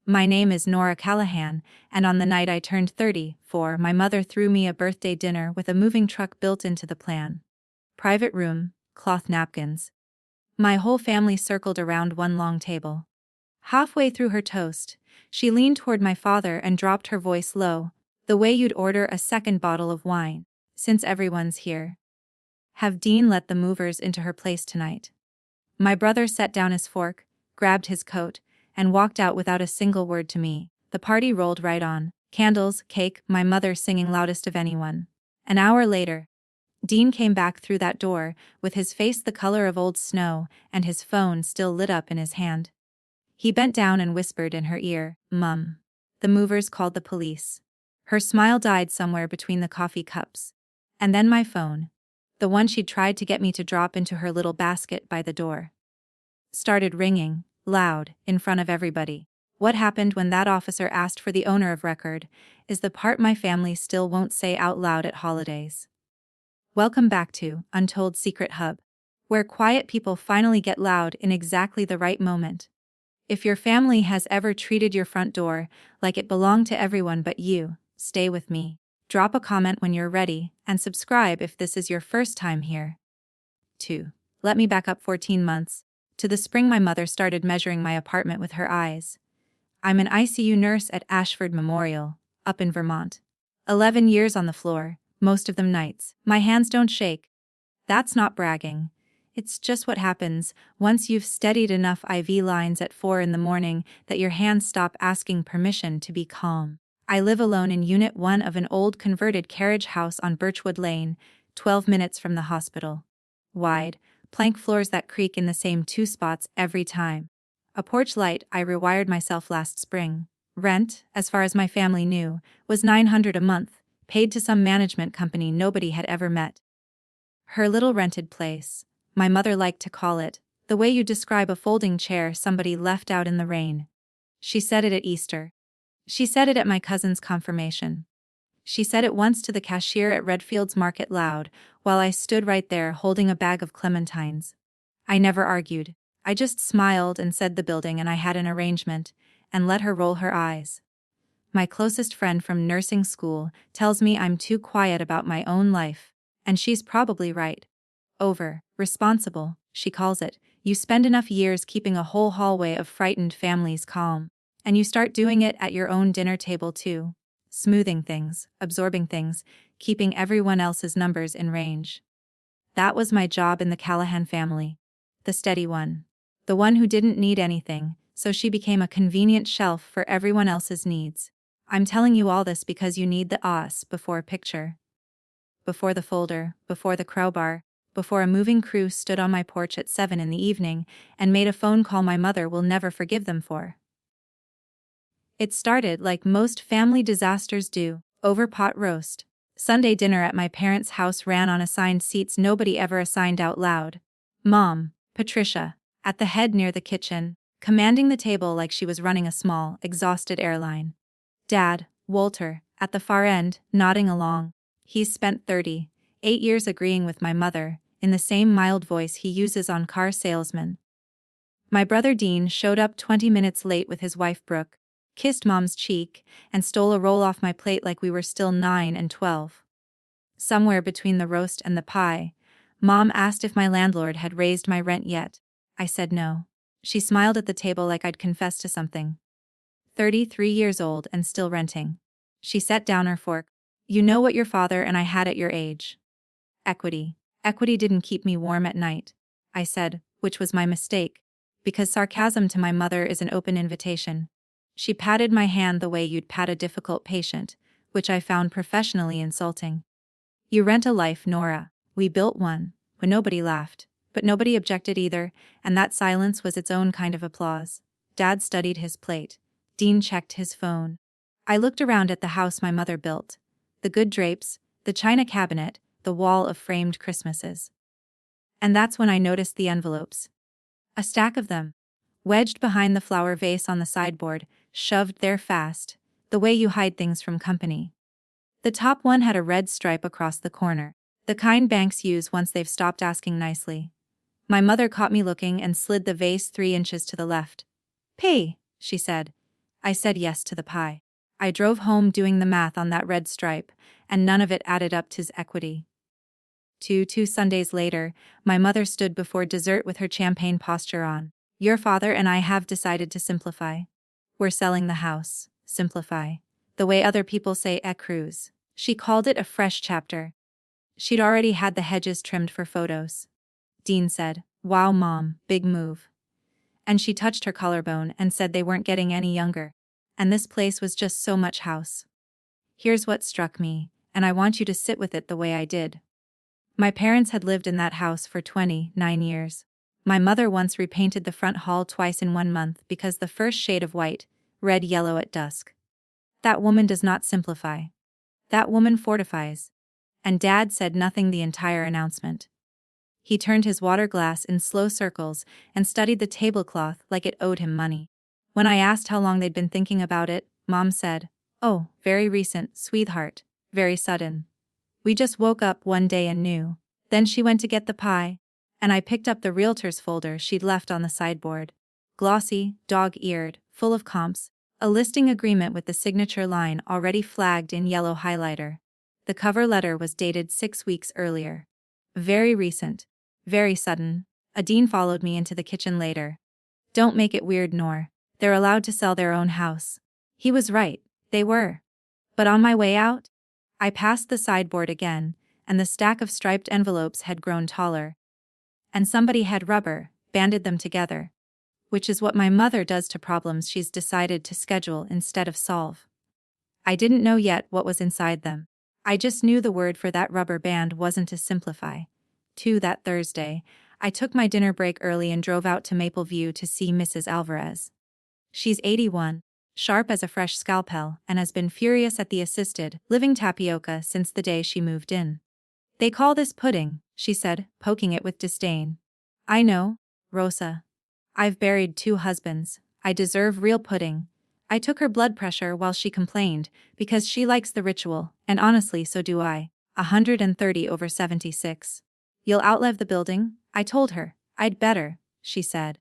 My name is Nora Callahan, and on the night I turned 34, my mother threw me a birthday dinner with a moving truck built into the plan. Private room, cloth napkins. My whole family circled around one long table. Halfway through her toast, she leaned toward my father and dropped her voice low, the way you'd order a second bottle of wine. Since everyone's here, have Dean let the movers into her place tonight. My brother set down his fork, grabbed his coat, and walked out without a single word to me. The party rolled right on. Candles, cake, my mother singing loudest of anyone. An hour later, Dean came back through that door, with his face the color of old snow and his phone still lit up in his hand. He bent down and whispered in her ear, "Mum. The movers called the police." Her smile died somewhere between the coffee cups. And then my phone, the one she'd tried to get me to drop into her little basket by the door, started ringing, loud, in front of everybody. What happened when that officer asked for the owner of record is the part my family still won't say out loud at holidays. Welcome back to Untold Secret Hub, where quiet people finally get loud in exactly the right moment. If your family has ever treated your front door like it belonged to everyone but you, stay with me. Drop a comment when you're ready, and subscribe if this is your first time here. 2. Let me back up 14 months, to the spring my mother started measuring my apartment with her eyes. I'm an ICU nurse at Ashford Memorial, up in Vermont. 11 years on the floor, most of them nights. My hands don't shake. That's not bragging. It's just what happens once you've steadied enough IV lines at 4 in the morning that your hands stop asking permission to be calm. I live alone in Unit 1 of an old converted carriage house on Birchwood Lane, 12 minutes from the hospital. Wide, plank floors that creak in the same 2 spots every time. A porch light I rewired myself last spring. Rent, as far as my family knew, was $900 a month, paid to some management company nobody had ever met. Her little rented place, my mother liked to call it, the way you describe a folding chair somebody left out in the rain. She said it at Easter. She said it at my cousin's confirmation. She said it once to the cashier at Redfield's Market loud, while I stood right there holding a bag of clementines. I never argued. I just smiled and said the building and I had an arrangement, and let her roll her eyes. My closest friend from nursing school tells me I'm too quiet about my own life, and she's probably right. Responsible, she calls it. You spend enough years keeping a whole hallway of frightened families calm, and you start doing it at your own dinner table too. Smoothing things, absorbing things, keeping everyone else's numbers in range. That was my job in the Callahan family. The steady one. The one who didn't need anything, so she became a convenient shelf for everyone else's needs. I'm telling you all this because you need the us before picture. Before the folder, before the crowbar, before a moving crew stood on my porch at 7 in the evening and made a phone call my mother will never forgive them for. It started like most family disasters do, over pot roast. Sunday dinner at my parents' house ran on assigned seats nobody ever assigned out loud. Mom, Patricia, at the head near the kitchen, commanding the table like she was running a small, exhausted airline. Dad, Walter, at the far end, nodding along. He's spent 38 years agreeing with my mother, in the same mild voice he uses on car salesmen. My brother Dean showed up 20 minutes late with his wife Brooke, kissed Mom's cheek, and stole a roll off my plate like we were still 9 and 12. Somewhere between the roast and the pie, Mom asked if my landlord had raised my rent yet. I said no. She smiled at the table like I'd confessed to something. 33 years old and still renting. She set down her fork. You know what your father and I had at your age. Equity. Equity didn't keep me warm at night, I said, which was my mistake, because sarcasm to my mother is an open invitation. She patted my hand the way you'd pat a difficult patient, which I found professionally insulting. You rent a life, Nora. We built one. When nobody laughed, but nobody objected either, and that silence was its own kind of applause. Dad studied his plate. Dean checked his phone. I looked around at the house my mother built. The good drapes, the china cabinet, the wall of framed Christmases. And that's when I noticed the envelopes. A stack of them, wedged behind the flower vase on the sideboard, shoved there fast, the way you hide things from company. The top one had a red stripe across the corner, the kind banks use once they've stopped asking nicely. My mother caught me looking and slid the vase 3 inches to the left. Pay, she said. I said yes to the pie. I drove home doing the math on that red stripe, and none of it added up to his equity. Two Sundays later, my mother stood before dessert with her champagne posture on. Your father and I have decided to simplify. We're selling the house. Simplify. The way other people say cruise. She called it a fresh chapter. She'd already had the hedges trimmed for photos. Dean said, "Wow, Mom, big move." And she touched her collarbone and said they weren't getting any younger. And this place was just so much house. Here's what struck me, and I want you to sit with it the way I did. My parents had lived in that house for 29 years. My mother once repainted the front hall twice in 1 month because the first shade of white, red yellow at dusk. That woman does not simplify. That woman fortifies. And Dad said nothing the entire announcement. He turned his water glass in slow circles and studied the tablecloth like it owed him money. When I asked how long they'd been thinking about it, Mom said, "Oh, very recent, sweetheart, very sudden. We just woke up one day and knew." Then she went to get the pie, and I picked up the realtor's folder she'd left on the sideboard. Glossy, dog-eared, full of comps, a listing agreement with the signature line already flagged in yellow highlighter. The cover letter was dated 6 weeks earlier. Very recent. Very sudden. Dean followed me into the kitchen later. "Don't make it weird, Nor. They're allowed to sell their own house." He was right, they were. But on my way out, I passed the sideboard again, and the stack of striped envelopes had grown taller. And somebody had rubber banded them together. Which is what my mother does to problems she's decided to schedule instead of solve. I didn't know yet what was inside them. I just knew the word for that rubber band wasn't to simplify. That Thursday, I took my dinner break early and drove out to Maple View to see Mrs. Alvarez. She's 81, sharp as a fresh scalpel, and has been furious at the assisted living tapioca since the day she moved in. "They call this pudding," she said, poking it with disdain. "I know, Rosa. I've buried 2 husbands. I deserve real pudding." I took her blood pressure while she complained, because she likes the ritual, and honestly so do I. 130/76. "You'll outlive the building," I told her. "I'd better," she said.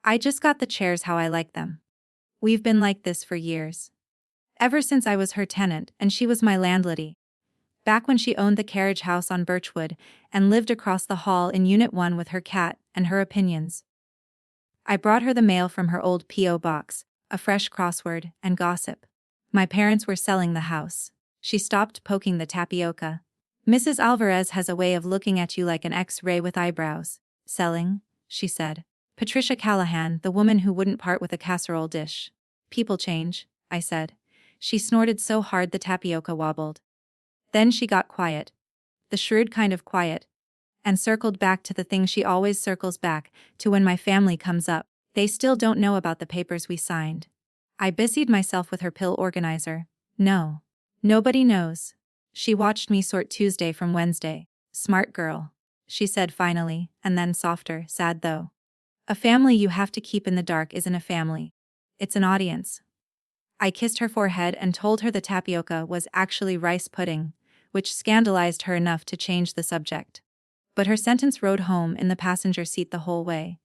"I just got the chairs how I like them. We've been like this for years. Ever since I was her tenant and she was my landlady. Back when she owned the carriage house on Birchwood and lived across the hall in Unit 1 with her cat and her opinions. I brought her the mail from her old P.O. box, a fresh crossword, and gossip. My parents were selling the house." She stopped poking the tapioca. "Mrs. Alvarez has a way of looking at you like an X-ray with eyebrows." "Selling?" she said. "Patricia Callahan, the woman who wouldn't part with a casserole dish." "People change," I said. She snorted so hard the tapioca wobbled. Then she got quiet. The shrewd kind of quiet. And circled back to the thing she always circles back to when my family comes up. "They still don't know about the papers we signed." I busied myself with her pill organizer. "No. Nobody knows." She watched me sort Tuesday from Wednesday. "Smart girl," she said finally, and then softer, "Sad though. A family you have to keep in the dark isn't a family. It's an audience." I kissed her forehead and told her the tapioca was actually rice pudding, which scandalized her enough to change the subject. But her sentence rode home in the passenger seat the whole way.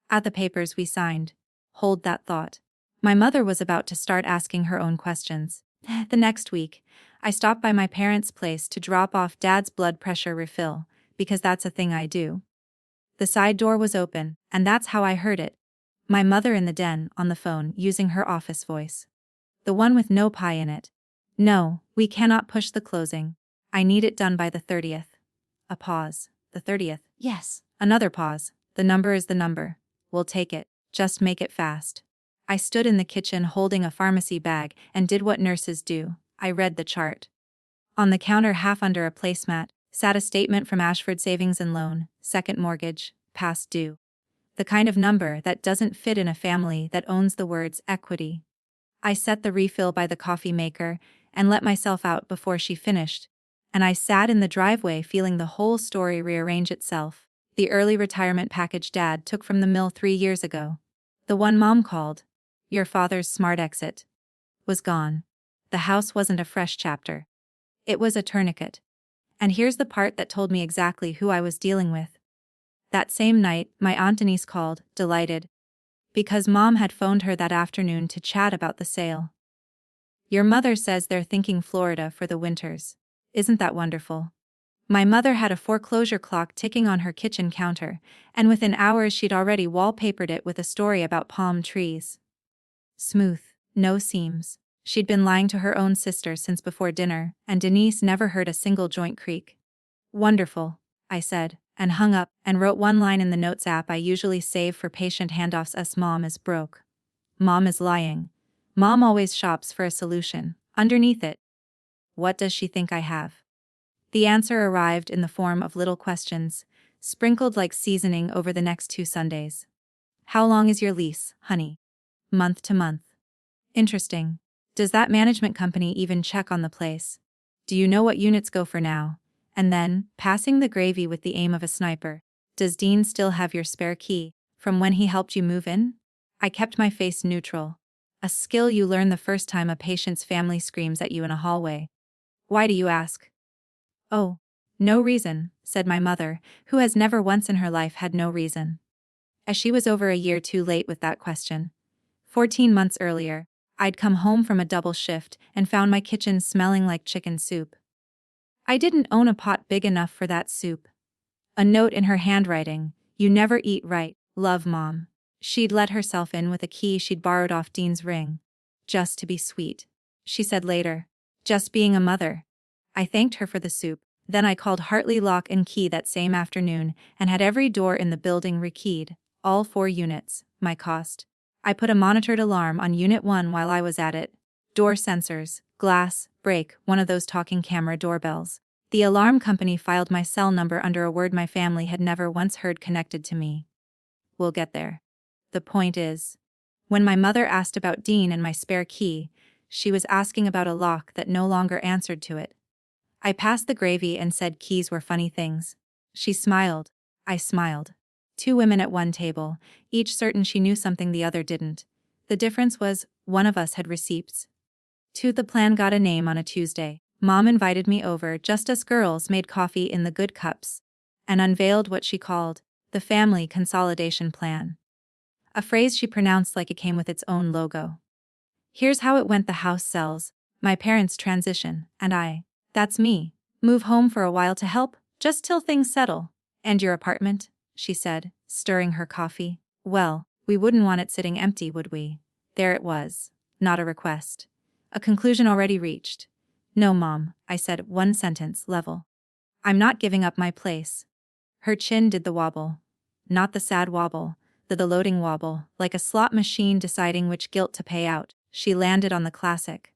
"At the papers we signed." Hold that thought. My mother was about to start asking her own questions. The next week, I stopped by my parents' place to drop off Dad's blood pressure refill, because that's a thing I do. The side door was open, and that's how I heard it. My mother in the den, on the phone, using her office voice. "The one with no pie in it." "No, we cannot push the closing. I need it done by the 30th. A pause. "The 30th. Yes." Another pause. "The number is the number. We'll take it. Just make it fast." I stood in the kitchen holding a pharmacy bag and did what nurses do. I read the chart. On the counter, half under a placemat, sat a statement from Ashford Savings and Loan, second mortgage, past due. The kind of number that doesn't fit in a family that owns the words equity. I set the refill by the coffee maker and let myself out before she finished, and I sat in the driveway feeling the whole story rearrange itself. The early retirement package Dad took from the mill 3 years ago. The one Mom called "your father's smart exit" was gone. The house wasn't a fresh chapter. It was a tourniquet. And here's the part that told me exactly who I was dealing with. That same night, my Aunt Denise called, delighted. Because Mom had phoned her that afternoon to chat about the sale. Your mother says they're thinking Florida for the winters. Isn't that wonderful? My mother had a foreclosure clock ticking on her kitchen counter, and within hours she'd already wallpapered it with a story about palm trees. Smooth, no seams. She'd been lying to her own sister since before dinner, and Denise never heard a single joint creak. Wonderful, I said, and hung up, and wrote one line in the notes app I usually save for patient handoffs as Mom is broke. Mom is lying. Mom always shops for a solution. Underneath it. What does she think I have? The answer arrived in the form of little questions, sprinkled like seasoning over the next 2 Sundays. How long is your lease, honey? Month to month. Interesting. Does that management company even check on the place? Do you know what units go for now? And then, passing the gravy with the aim of a sniper, does Dean still have your spare key, from when he helped you move in? I kept my face neutral. A skill you learn the first time a patient's family screams at you in a hallway. Why do you ask? Oh, no reason, said my mother, who has never once in her life had no reason. As she was over a year too late with that question. 14 months earlier, I'd come home from a double shift and found my kitchen smelling like chicken soup. I didn't own a pot big enough for that soup. A note in her handwriting, "You never eat right, love Mom." She'd let herself in with a key she'd borrowed off Dean's ring. Just to be sweet. She said later. Just being a mother. I thanked her for the soup, then I called Hartley Lock and Key that same afternoon and had every door in the building rekeyed, all 4 units, my cost. I put a monitored alarm on Unit 1 while I was at it. Door sensors, glass, break, one of those talking camera doorbells. The alarm company filed my cell number under a word my family had never once heard connected to me. We'll get there. The point is, when my mother asked about Dean and my spare key, she was asking about a lock that no longer answered to it. I passed the gravy and said keys were funny things. She smiled. I smiled. 2 women at one table, each certain she knew something the other didn't. The difference was, one of us had receipts. 2. The plan got a name on a Tuesday. Mom invited me over just as girls made coffee in the good cups, and unveiled what she called the family consolidation plan. A phrase she pronounced like it came with its own logo. Here's how it went: the house sells, my parents transition, and I, that's me, move home for a while to help, just till things settle. And your apartment? She said, stirring her coffee. Well, we wouldn't want it sitting empty, would we? There it was. Not a request. A conclusion already reached. No, Mom, I said, one sentence, level. I'm not giving up my place. Her chin did the wobble. Not the sad wobble, the loading wobble, like a slot machine deciding which guilt to pay out. She landed on the classic.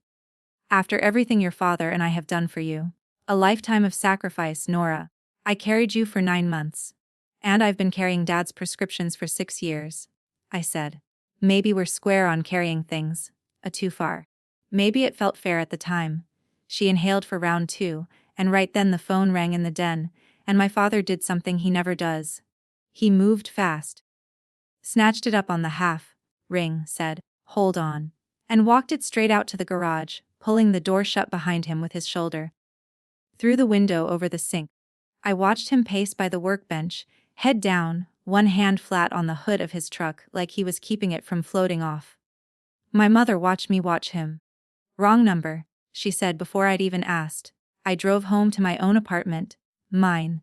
After everything your father and I have done for you. A lifetime of sacrifice, Nora. I carried you for 9 months. And I've been carrying Dad's prescriptions for 6 years. I said. Maybe we're square on carrying things. Too far. Maybe it felt fair at the time. She inhaled for round 2, and right then the phone rang in the den, and my father did something he never does. He moved fast. Snatched it up on the ring, said, "Hold on," and walked it straight out to the garage, pulling the door shut behind him with his shoulder. Through the window over the sink, I watched him pace by the workbench, head down, one hand flat on the hood of his truck like he was keeping it from floating off. My mother watched me watch him. Wrong number, she said before I'd even asked. I drove home to my own apartment, mine,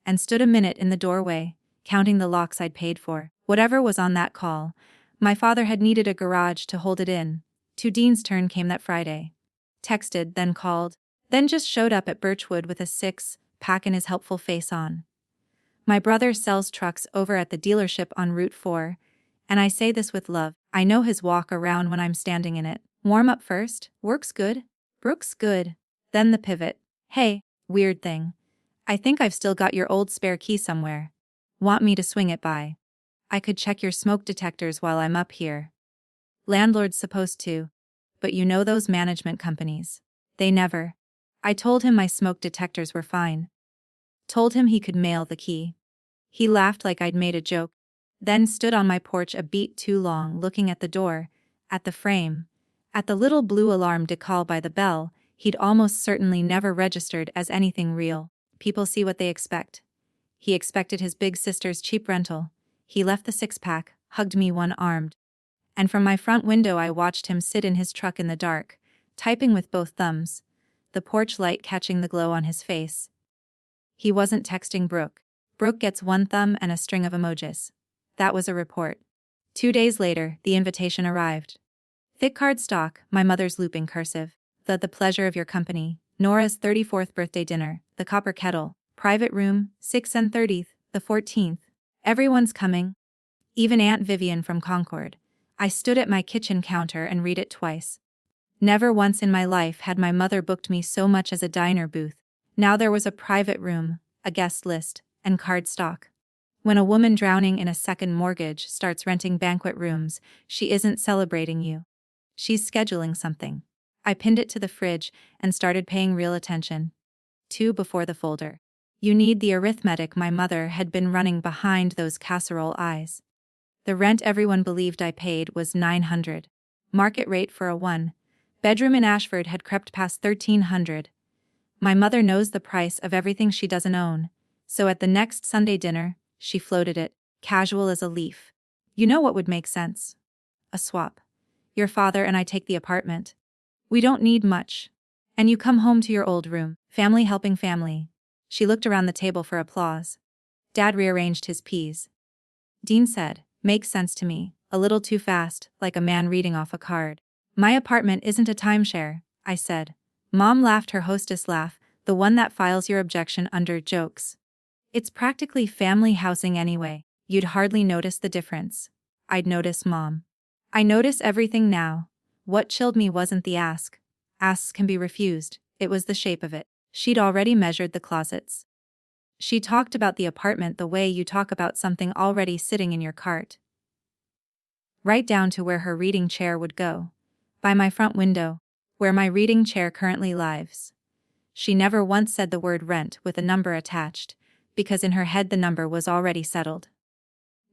and stood a minute in the doorway, counting the locks I'd paid for. Whatever was on that call, my father had needed a garage to hold it in. To Dean's turn came that Friday. Texted, then called, then just showed up at Birchwood with a 6-pack and his helpful face on. My brother sells trucks over at the dealership on Route 4, and I say this with love. I know his walk around when I'm standing in it. Warm up first, works good, Brooks good. Then the pivot. Hey, weird thing. I think I've still got your old spare key somewhere. Want me to swing it by? I could check your smoke detectors while I'm up here. Landlord's supposed to. But you know those management companies. They never. I told him my smoke detectors were fine. Told him he could mail the key. He laughed like I'd made a joke, then stood on my porch a beat too long looking at the door, at the frame, at the little blue alarm decal by the bell. He'd almost certainly never registered as anything real. People see what they expect. He expected his big sister's cheap rental. He left the 6-pack, hugged me one-armed. And from my front window I watched him sit in his truck in the dark, typing with both thumbs, the porch light catching the glow on his face. He wasn't texting Brooke. Brooke gets one thumb and a string of emojis. That was a report. 2 days later, the invitation arrived. Thick cardstock, my mother's looping cursive. The pleasure of your company, Nora's 34th birthday dinner, the copper kettle, private room, 6 and 30th, the 14th. Everyone's coming. Even Aunt Vivian from Concord. I stood at my kitchen counter and read it twice. Never once in my life had my mother booked me so much as a diner booth. Now there was a private room, a guest list, and cardstock. When a woman drowning in a second mortgage starts renting banquet rooms, she isn't celebrating you. She's scheduling something. I pinned it to the fridge and started paying real attention. 2 before the folder. You need the arithmetic my mother had been running behind those casserole eyes. The rent everyone believed I paid was $900. Market rate for a one-bedroom in Ashford had crept past $1,300. My mother knows the price of everything she doesn't own, so at the next Sunday dinner, she floated it, casual as a leaf. You know what would make sense? A swap. Your father and I take the apartment. We don't need much. And you come home to your old room, family helping family. She looked around the table for applause. Dad rearranged his peas. Dean said, makes sense to me, a little too fast, like a man reading off a card. My apartment isn't a timeshare, I said. Mom laughed her hostess laugh, the one that files your objection under jokes. It's practically family housing anyway, you'd hardly notice the difference. I'd notice, Mom. I notice everything now. What chilled me wasn't the ask. Asks can be refused, it was the shape of it. She'd already measured the closets. She talked about the apartment the way you talk about something already sitting in your cart. Right down to where her reading chair would go. By my front window, where my reading chair currently lives. She never once said the word rent with a number attached, because in her head the number was already settled.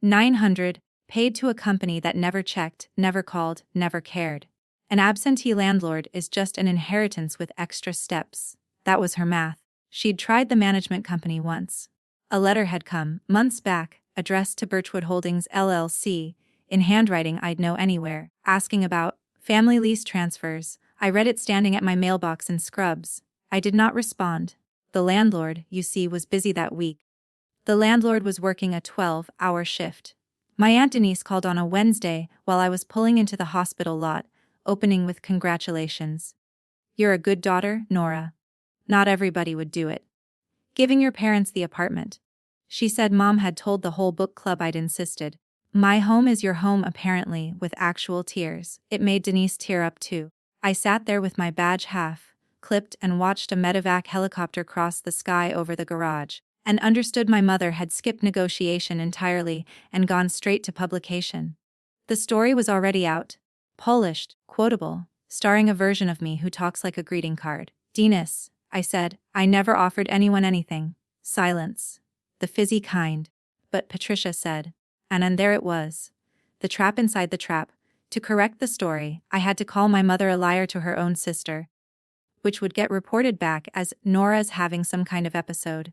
900, paid to a company that never checked, never called, never cared. An absentee landlord is just an inheritance with extra steps. That was her math. She'd tried the management company once. A letter had come, months back, addressed to Birchwood Holdings LLC, in handwriting I'd know anywhere, asking about family lease transfers. I read it standing at my mailbox in Scrubs. I did not respond. The landlord, you see, was busy that week. The landlord was working a 12-hour shift. My Aunt Denise called on a Wednesday while I was pulling into the hospital lot, opening with congratulations. You're a good daughter, Nora. Not everybody would do it. Giving your parents the apartment. She said Mom had told the whole book club I'd insisted. My home is your home, apparently, with actual tears. It made Denise tear up too. I sat there with my badge half clipped and watched a medevac helicopter cross the sky over the garage, and understood my mother had skipped negotiation entirely and gone straight to publication. The story was already out. Polished, quotable, starring a version of me who talks like a greeting card. Denise, I said, I never offered anyone anything. Silence. The fizzy kind. But Patricia said. And there it was. The trap inside the trap. To correct the story, I had to call my mother a liar to her own sister, which would get reported back as Nora's having some kind of episode.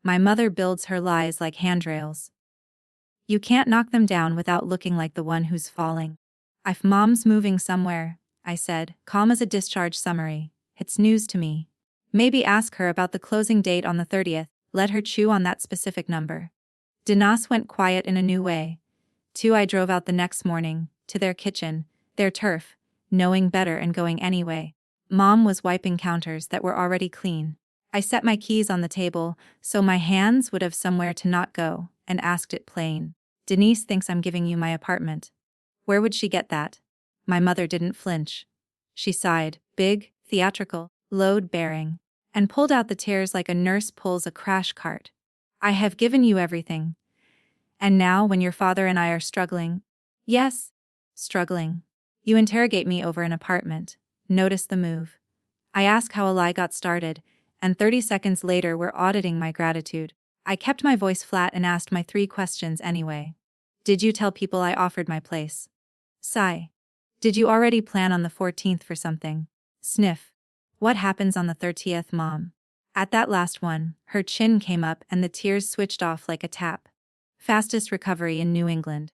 My mother builds her lies like handrails. You can't knock them down without looking like the one who's falling. If Mom's moving somewhere, I said, calm as a discharge summary. It's news to me. Maybe ask her about the closing date on the 30th, let her chew on that specific number. Denise went quiet in a new way. I drove out the next morning, to their kitchen, their turf, knowing better and going anyway. Mom was wiping counters that were already clean. I set my keys on the table, so my hands would have somewhere to not go, and asked it plain. Denise thinks I'm giving you my apartment. Where would she get that? My mother didn't flinch. She sighed, big, theatrical, load-bearing, and pulled out the tears like a nurse pulls a crash cart. I have given you everything. And now when your father and I are struggling, yes, struggling, you interrogate me over an apartment. Notice the move. I ask how a lie got started, and 30 seconds later we're auditing my gratitude. I kept my voice flat and asked my 3 questions anyway. Did you tell people I offered my place? Sigh. Did you already plan on the 14th for something? Sniff. What happens on the 30th, Mom? At that last one, her chin came up and the tears switched off like a tap. Fastest recovery in New England.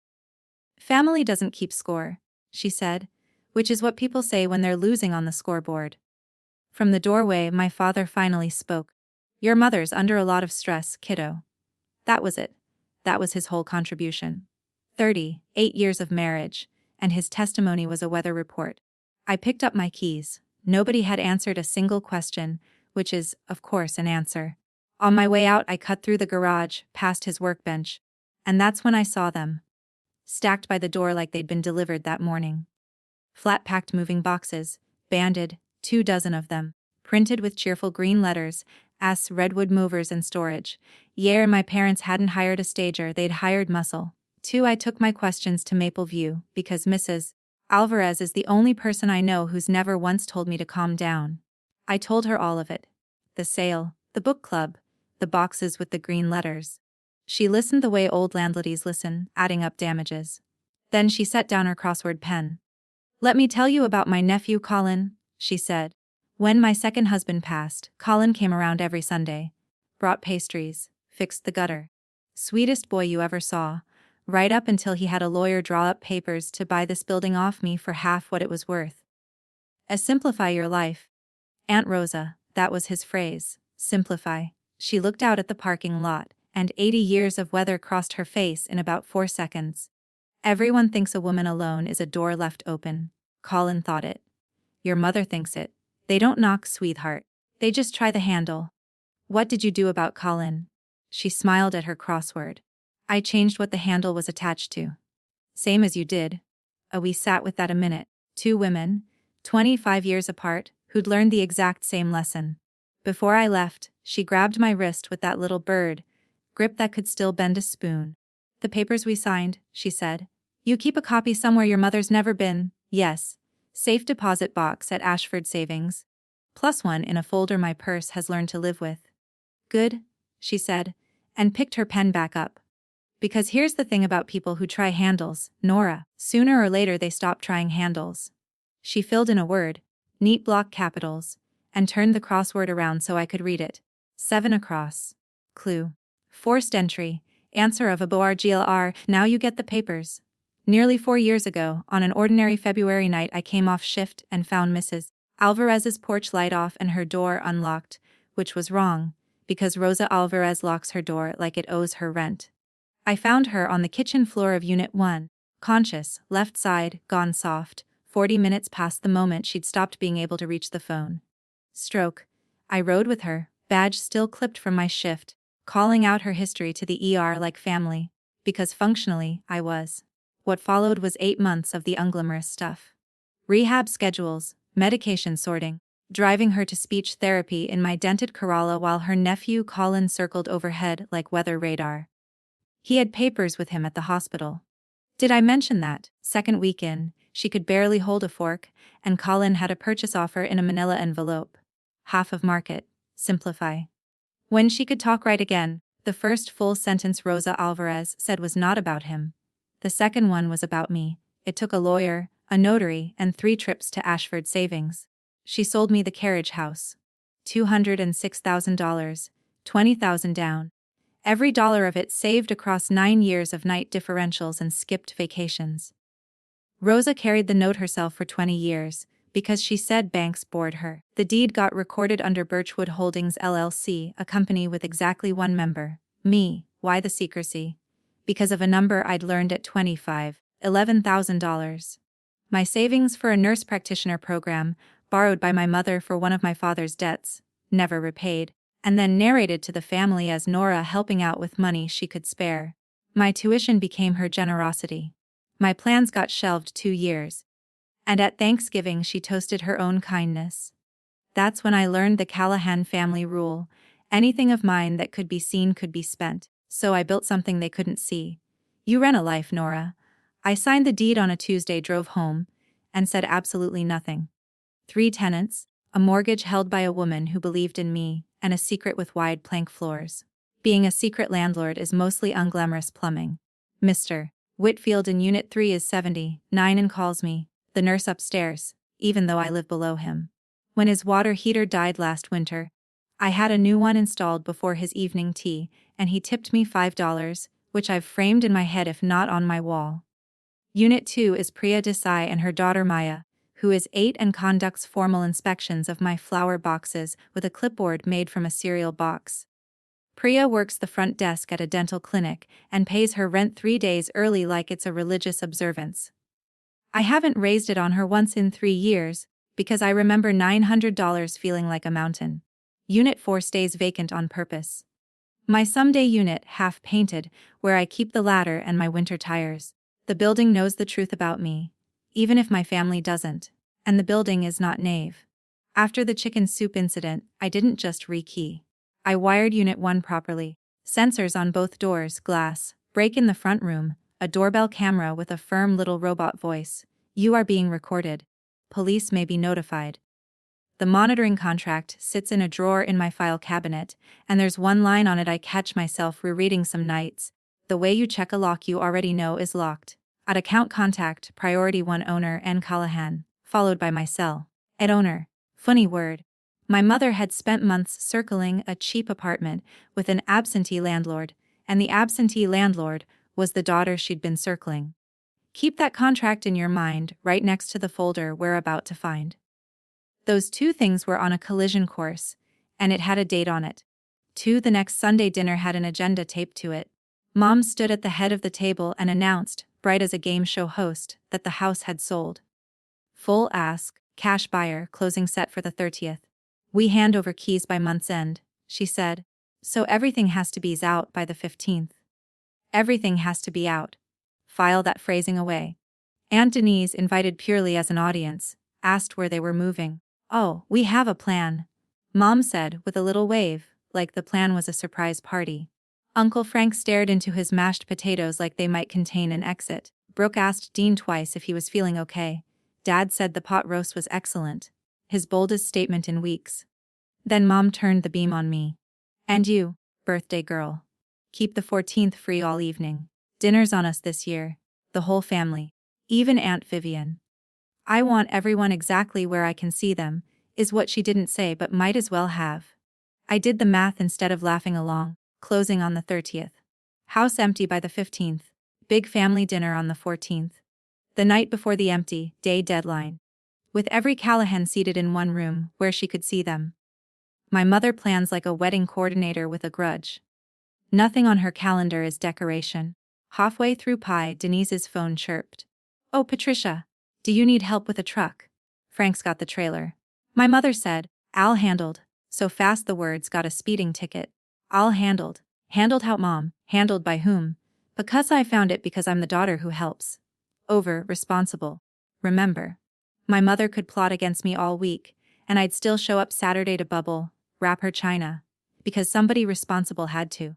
Family doesn't keep score, she said, which is what people say when they're losing on the scoreboard. From the doorway, my father finally spoke. Your mother's under a lot of stress, kiddo. That was it. That was his whole contribution. 38 years of marriage, and his testimony was a weather report. I picked up my keys. Nobody had answered a single question, which is, of course, an answer. On my way out, I cut through the garage, past his workbench. And that's when I saw them. Stacked by the door like they'd been delivered that morning. Flat-packed moving boxes, banded, 24 of them, printed with cheerful green letters, as Redwood Movers and Storage. My parents hadn't hired a stager, they'd hired muscle. I took my questions to Maple View, because Mrs. Alvarez is the only person I know who's never once told me to calm down. I told her all of it. The sale, the book club, the boxes with the green letters. She listened the way old landladies listen, adding up damages. Then she set down her crossword pen. Let me tell you about my nephew Colin, she said. When my second husband passed, Colin came around every Sunday. Brought pastries, fixed the gutter. Sweetest boy you ever saw. Right up until he had a lawyer draw up papers to buy this building off me for half what it was worth. Simplify your life. Aunt Rosa, that was his phrase, simplify. She looked out at the parking lot, and 80 years of weather crossed her face in about 4 seconds. Everyone thinks a woman alone is a door left open. Colin thought it. Your mother thinks it. They don't knock, sweetheart. They just try the handle. What did you do about Colin? She smiled at her crossword. I changed what the handle was attached to. Same as you did. We sat with that a minute. 2 women, 25 years apart, who'd learned the exact same lesson. Before I left, she grabbed my wrist with that little bird grip that could still bend a spoon. The papers we signed, she said. You keep a copy somewhere your mother's never been. Yes. Safe deposit box at Ashford Savings. +1 in a folder my purse has learned to live with. Good, she said, and picked her pen back up. Because here's the thing about people who try handles, Nora, sooner or later they stop trying handles. She filled in a word, neat block capitals, and turned the crossword around so I could read it. 7 across. Clue. Forced entry. Answer of a BORGLR. Now you get the papers. Nearly 4 years ago, on an ordinary February night, I came off shift and found Mrs. Alvarez's porch light off and her door unlocked, which was wrong, because Rosa Alvarez locks her door like it owes her rent. I found her on the kitchen floor of Unit 1, conscious, left side, gone soft, 40 minutes past the moment she'd stopped being able to reach the phone. Stroke. I rode with her, badge still clipped from my shift, calling out her history to the ER like family, because functionally, I was. What followed was 8 months of the unglamorous stuff. Rehab schedules, medication sorting, driving her to speech therapy in my dented Corolla while her nephew Colin circled overhead like weather radar. He had papers with him at the hospital. Did I mention that, second week in, she could barely hold a fork, and Colin had a purchase offer in a manila envelope. Half of market, simplify. When she could talk right again, the first full sentence Rosa Alvarez said was not about him. The second one was about me. It took a lawyer, a notary, and 3 trips to Ashford Savings. She sold me the carriage house. $206,000, $20,000 down. Every dollar of it saved across 9 years of night differentials and skipped vacations. Rosa carried the note herself for 20 years, because she said banks bored her. The deed got recorded under Birchwood Holdings LLC, a company with exactly 1 member, me. Why the secrecy? Because of a number I'd learned at 25, $11,000. My savings for a nurse practitioner program, borrowed by my mother for one of my father's debts, never repaid, and then narrated to the family as Nora helping out with money she could spare. My tuition became her generosity. My plans got shelved 2 years. And at Thanksgiving she toasted her own kindness. That's when I learned the Callahan family rule. Anything of mine that could be seen could be spent, so I built something they couldn't see. You ran a life, Nora. I signed the deed on a Tuesday, drove home, and said absolutely nothing. 3 tenants, a mortgage held by a woman who believed in me, and a secret with wide plank floors. Being a secret landlord is mostly unglamorous plumbing. Mr. Whitfield in Unit 3 is 79 and calls me, the nurse upstairs, even though I live below him. When his water heater died last winter, I had a new one installed before his evening tea, and he tipped me $5, which I've framed in my head if not on my wall. Unit 2 is Priya Desai and her daughter Maya, who is 8 and conducts formal inspections of my flower boxes with a clipboard made from a cereal box. Priya works the front desk at a dental clinic and pays her rent 3 days early like it's a religious observance. I haven't raised it on her once in 3 years, because I remember $900 feeling like a mountain. Unit 4 stays vacant on purpose. My someday unit, half painted, where I keep the ladder and my winter tires. The building knows the truth about me, even if my family doesn't, and the building is not naive. After the chicken soup incident, I didn't just rekey. I wired Unit 1 properly. Sensors on both doors, glass, break in the front room, a doorbell camera with a firm little robot voice. You are being recorded. Police may be notified. The monitoring contract sits in a drawer in my file cabinet, and there's one line on it I catch myself rereading some nights. The way you check a lock you already know is locked. At account contact, priority 1 owner N. Callahan, followed by my cell. At owner. Funny word. My mother had spent months circling a cheap apartment with an absentee landlord, and the absentee landlord was the daughter she'd been circling. Keep that contract in your mind, right next to the folder we're about to find. Those two things were on a collision course, and it had a date on it. 2. The next Sunday dinner had an agenda taped to it. Mom stood at the head of the table and announced, bright as a game show host, that the house had sold. Full ask, cash buyer, closing set for the 30th. We hand over keys by month's end, she said. So everything has to be out by the 15th. Everything has to be out. File that phrasing away. Aunt Denise, invited purely as an audience, asked where they were moving. Oh, we have a plan, Mom said with a little wave, like the plan was a surprise party. Uncle Frank stared into his mashed potatoes like they might contain an exit. Brooke asked Dean twice if he was feeling okay. Dad said the pot roast was excellent, his boldest statement in weeks. Then Mom turned the beam on me. And you, birthday girl. Keep the 14th free all evening. Dinner's on us this year. The whole family. Even Aunt Vivian. I want everyone exactly where I can see them, is what she didn't say but might as well have. I did the math instead of laughing along, closing on the 30th. House empty by the 15th. Big family dinner on the 14th. The night before the empty day deadline. With every Callahan seated in one room where she could see them. My mother plans like a wedding coordinator with a grudge. Nothing on her calendar is decoration. Halfway through pie, Denise's phone chirped. Oh, Patricia. Do you need help with a truck? Frank's got the trailer. My mother said, Al handled. So fast the words got a speeding ticket. Al handled. Handled how, Mom? Handled by whom? Because I found it because I'm the daughter who helps. Over, responsible. Remember. My mother could plot against me all week, and I'd still show up Saturday to bubble, wrap her china. Because somebody responsible had to.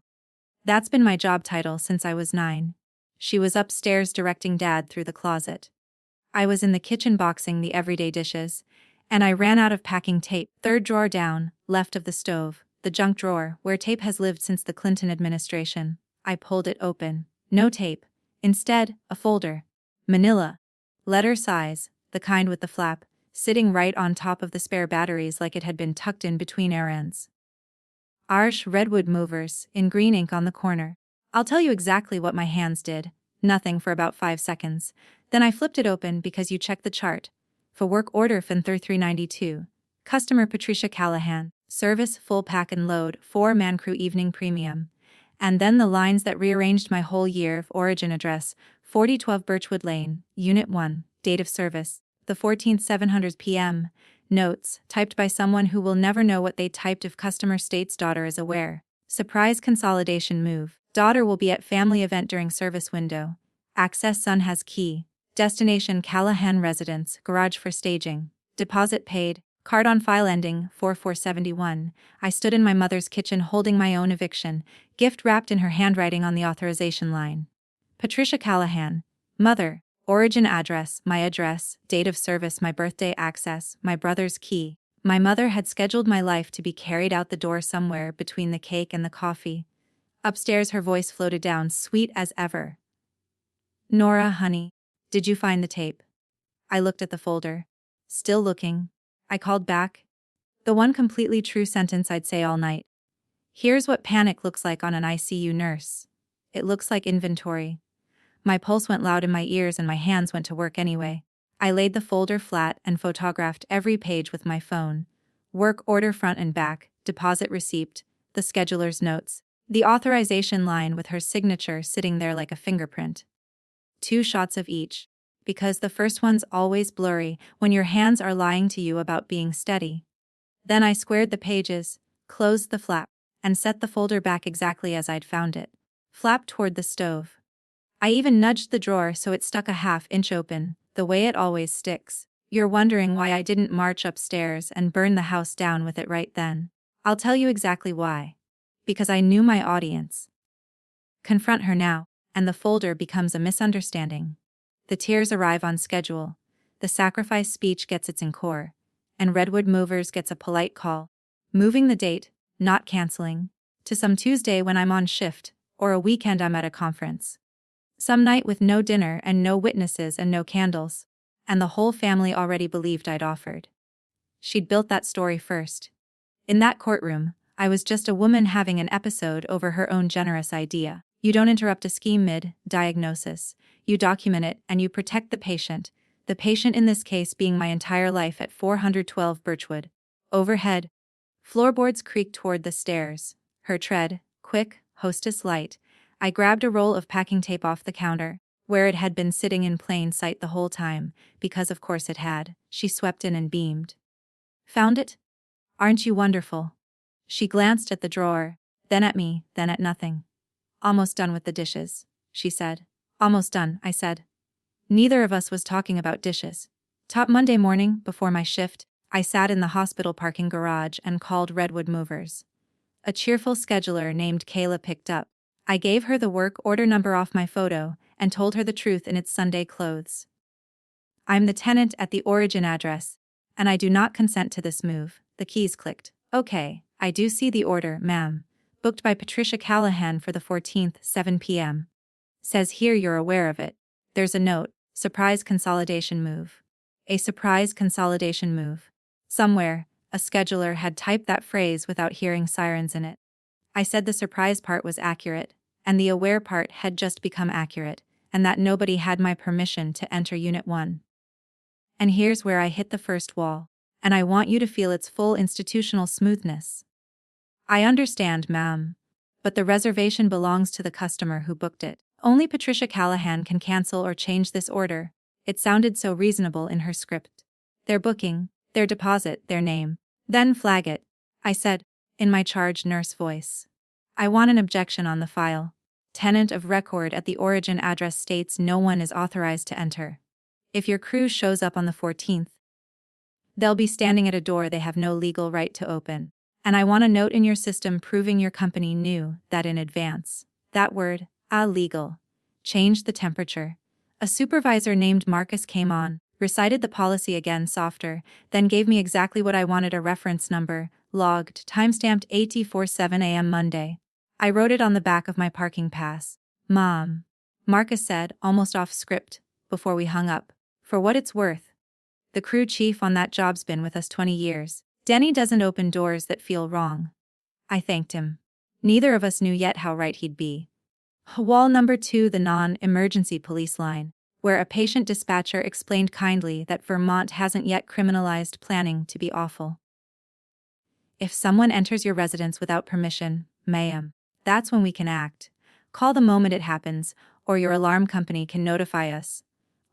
That's been my job title since I was 9. She was upstairs directing Dad through the closet. I was in the kitchen boxing the everyday dishes, and I ran out of packing tape. 3rd drawer down, left of the stove, the junk drawer where tape has lived since the Clinton administration. I pulled it open. No tape. Instead, a folder. Manila. Letter size, the kind with the flap, sitting right on top of the spare batteries like it had been tucked in between errands. Arsh redwood movers, in green ink on the corner. I'll tell you exactly what my hands did. Nothing for about 5 seconds. Then I flipped it open because you checked the chart. For work order Finther 392. Customer Patricia Callahan. Service full pack and load 4-man crew evening premium. And then the lines that rearranged my whole year of origin address. 4012 Birchwood Lane, Unit 1. Date of service. The 14th 700 p.m. Notes, typed by someone who will never know what they typed if customer states daughter is aware. Surprise consolidation move. Daughter will be at family event during service window. Access son has key. Destination Callahan residence, garage for staging. Deposit paid. Card on file ending 4471. I stood in my mother's kitchen holding my own eviction, gift wrapped in her handwriting on the authorization line. Patricia Callahan. Mother. Origin address, my address, date of service, my birthday, access, my brother's key. My mother had scheduled my life to be carried out the door somewhere between the cake and the coffee. Upstairs her voice floated down, sweet as ever. Nora, honey, did you find the tape? I looked at the folder. Still looking. I called back. The one completely true sentence I'd say all night. Here's what panic looks like on an ICU nurse. It looks like inventory. My pulse went loud in my ears and my hands went to work anyway. I laid the folder flat and photographed every page with my phone. Work order front and back, deposit receipt, the scheduler's notes, the authorization line with her signature sitting there like a fingerprint. 2 shots of each. Because the first one's always blurry when your hands are lying to you about being steady. Then I squared the pages, closed the flap, and set the folder back exactly as I'd found it. Flap toward the stove. I even nudged the drawer so it stuck a half-inch open, the way it always sticks. You're wondering why I didn't march upstairs and burn the house down with it right then. I'll tell you exactly why. Because I knew my audience. Confront her now, and the folder becomes a misunderstanding. The tears arrive on schedule, the sacrifice speech gets its encore, and Redwood Movers gets a polite call. Moving the date, not canceling, to some Tuesday when I'm on shift, or a weekend I'm at a conference. Some night with no dinner and no witnesses and no candles, and the whole family already believed I'd offered. She'd built that story first. In that courtroom, I was just a woman having an episode over her own generous idea. You don't interrupt a scheme mid-diagnosis, you document it and you protect the patient in this case being my entire life at 412 Birchwood. Overhead, floorboards creaked toward the stairs, her tread, quick, hostess light. I grabbed a roll of packing tape off the counter, where it had been sitting in plain sight the whole time, because of course it had. She swept in and beamed. Found it? Aren't you wonderful? She glanced at the drawer, then at me, then at nothing. Almost done with the dishes, she said. Almost done, I said. Neither of us was talking about dishes. Top Monday morning, before my shift, I sat in the hospital parking garage and called Redwood Movers. A cheerful scheduler named Kayla picked up. I gave her the work order number off my photo and told her the truth in its Sunday clothes. I'm the tenant at the origin address, and I do not consent to this move. The keys clicked. Okay, I do see the order, ma'am. Booked by Patricia Callahan for the 14th, 7 p.m. Says here you're aware of it. There's a note, surprise consolidation move. A surprise consolidation move. Somewhere, a scheduler had typed that phrase without hearing sirens in it. I said the surprise part was accurate, and the aware part had just become accurate, and that nobody had my permission to enter Unit 1. And here's where I hit the first wall, and I want you to feel its full institutional smoothness. I understand, ma'am, but the reservation belongs to the customer who booked it. Only Patricia Callahan can cancel or change this order. It sounded so reasonable in her script. Their booking, their deposit, their name. Then flag it, I said, in my charged nurse voice. I want an objection on the file. Tenant of record at the origin address states no one is authorized to enter. If your crew shows up on the 14th, they'll be standing at a door they have no legal right to open. And I want a note in your system proving your company knew that in advance. That word, legal, changed the temperature. A supervisor named Marcus came on, recited the policy again softer, then gave me exactly what I wanted: a reference number, logged, timestamped 8:47 a.m. Monday. I wrote it on the back of my parking pass. Mom, Marcus said, almost off script, before we hung up. For what it's worth. The crew chief on that job's been with us 20 years. Denny doesn't open doors that feel wrong. I thanked him. Neither of us knew yet how right he'd be. Wall number 2, the non-emergency police line, where a patient dispatcher explained kindly that Vermont hasn't yet criminalized planning to be awful. If someone enters your residence without permission, ma'am, that's when we can act. Call the moment it happens, or your alarm company can notify us.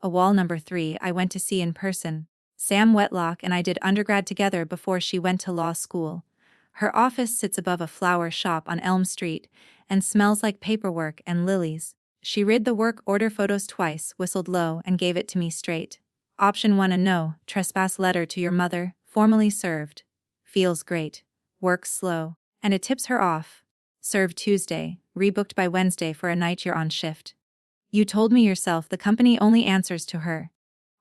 A wall number 3 I went to see in person. Sam Wetlock and I did undergrad together before she went to law school. Her office sits above a flower shop on Elm Street and smells like paperwork and lilies. She read the work order photos twice, whistled low, and gave it to me straight. Option 1, a no trespass letter to your mother, formally served. Feels great. Works slow. And it tips her off. Served Tuesday, rebooked by Wednesday for a night you're on shift. You told me yourself the company only answers to her.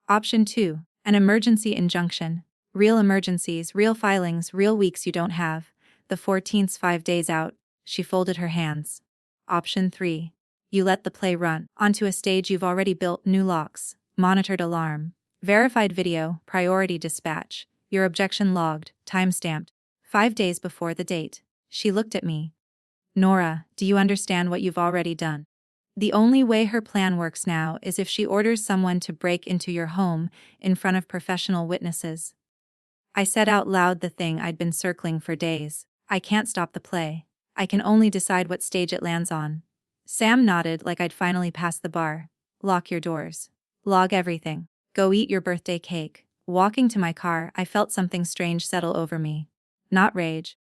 Option 2, an emergency injunction. Real emergencies, real filings, real weeks you don't have. The 14th's 5 days out. She folded her hands. Option 3. You let the play run. Onto a stage you've already built: new locks, monitored alarm, verified video, priority dispatch, your objection logged, timestamped. 5 days before the date. She looked at me. Nora, do you understand what you've already done? The only way her plan works now is if she orders someone to break into your home in front of professional witnesses. I said out loud the thing I'd been circling for days. I can't stop the play. I can only decide what stage it lands on. Sam nodded like I'd finally passed the bar. Lock your doors. Log everything. Go eat your birthday cake. Walking to my car, I felt something strange settle over me. Not rage.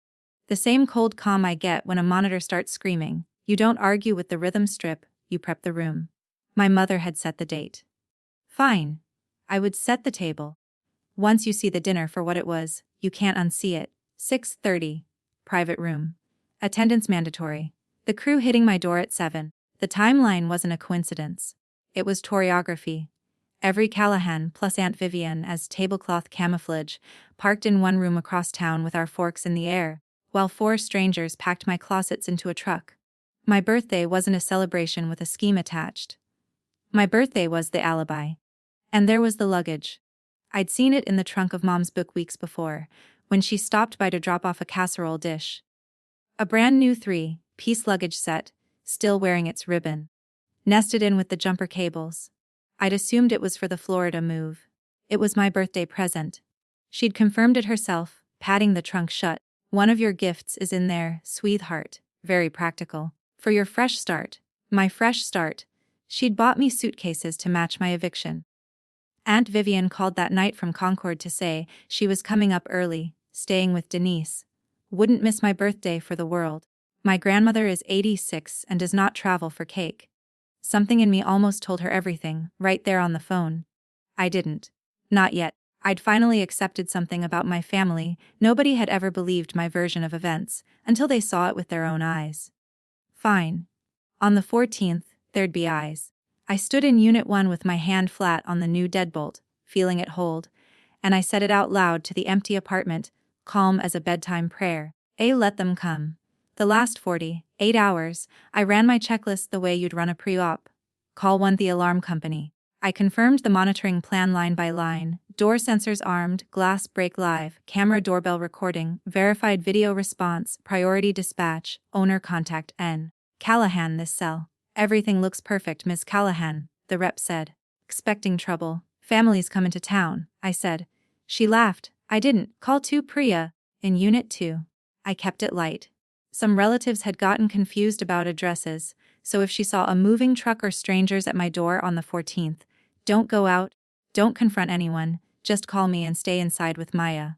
The same cold calm I get when a monitor starts screaming. You don't argue with the rhythm strip, you prep the room. My mother had set the date. Fine. I would set the table. Once you see the dinner for what it was, you can't unsee it. 6:30. Private room. Attendance mandatory. The crew hitting my door at 7. The timeline wasn't a coincidence. It was choreography. Every Callahan plus Aunt Vivian as tablecloth camouflage, parked in one room across town with our forks in the air, while 4 strangers packed my closets into a truck. My birthday wasn't a celebration with a scheme attached. My birthday was the alibi. And there was the luggage. I'd seen it in the trunk of Mom's book weeks before, when she stopped by to drop off a casserole dish. A brand new 3-piece luggage set, still wearing its ribbon. Nested in with the jumper cables. I'd assumed it was for the Florida move. It was my birthday present. She'd confirmed it herself, patting the trunk shut. One of your gifts is in there, sweetheart. Very practical. For your fresh start. My fresh start. She'd bought me suitcases to match my eviction. Aunt Vivian called that night from Concord to say she was coming up early, staying with Denise. Wouldn't miss my birthday for the world. My grandmother is 86 and does not travel for cake. Something in me almost told her everything, right there on the phone. I didn't. Not yet. I'd finally accepted something about my family. Nobody had ever believed my version of events, until they saw it with their own eyes. Fine. On the 14th, there'd be eyes. I stood in Unit 1 with my hand flat on the new deadbolt, feeling it hold, and I said it out loud to the empty apartment, calm as a bedtime prayer. Let them come. The last 48 hours, I ran my checklist the way you'd run a pre-op. Call the alarm company. I confirmed the monitoring plan line by line, door sensors armed, glass break live, camera doorbell recording, verified video response, priority dispatch, owner contact N. Callahan this cell. Everything looks perfect, Ms. Callahan, the rep said. Expecting trouble. Family's coming to town, I said. She laughed. I didn't. Call 2 Priya, in Unit 2. I kept it light. Some relatives had gotten confused about addresses, so if she saw a moving truck or strangers at my door on the 14th, don't go out, don't confront anyone, just call me and stay inside with Maya.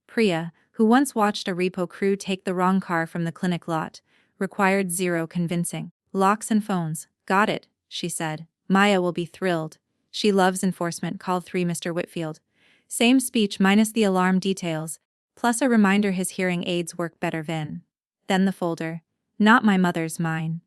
Priya, who once watched a repo crew take the wrong car from the clinic lot, required zero convincing. Locks and phones. Got it, she said. Maya will be thrilled. She loves enforcement. Call 3 Mr. Whitfield. Same speech minus the alarm details, plus a reminder his hearing aids work better. Then the folder. Not my mother's, mine.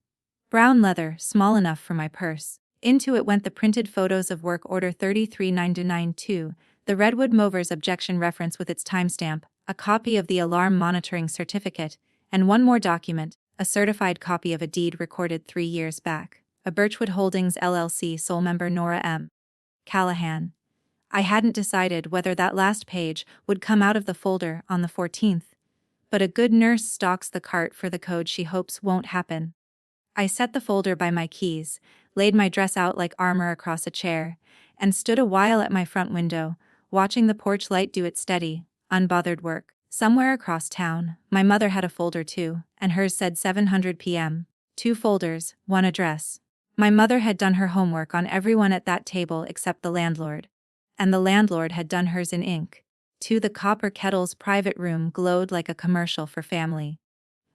Brown leather, small enough for my purse. Into it went the printed photos of work order 339292, the Redwood Movers objection reference with its timestamp, a copy of the alarm monitoring certificate, and one more document, a certified copy of a deed recorded 3 years back. A Birchwood Holdings LLC sole member Nora M. Callahan. I hadn't decided whether that last page would come out of the folder on the 14th, but a good nurse stocks the cart for the code she hopes won't happen. I set the folder by my keys, laid my dress out like armor across a chair, and stood a while at my front window, watching the porch light do its steady, unbothered work. Somewhere across town, my mother had a folder too, and hers said 700 p.m. 2 folders, 1 address. My mother had done her homework on everyone at that table except the landlord. And the landlord had done hers in ink. The copper kettle's private room glowed like a commercial for family.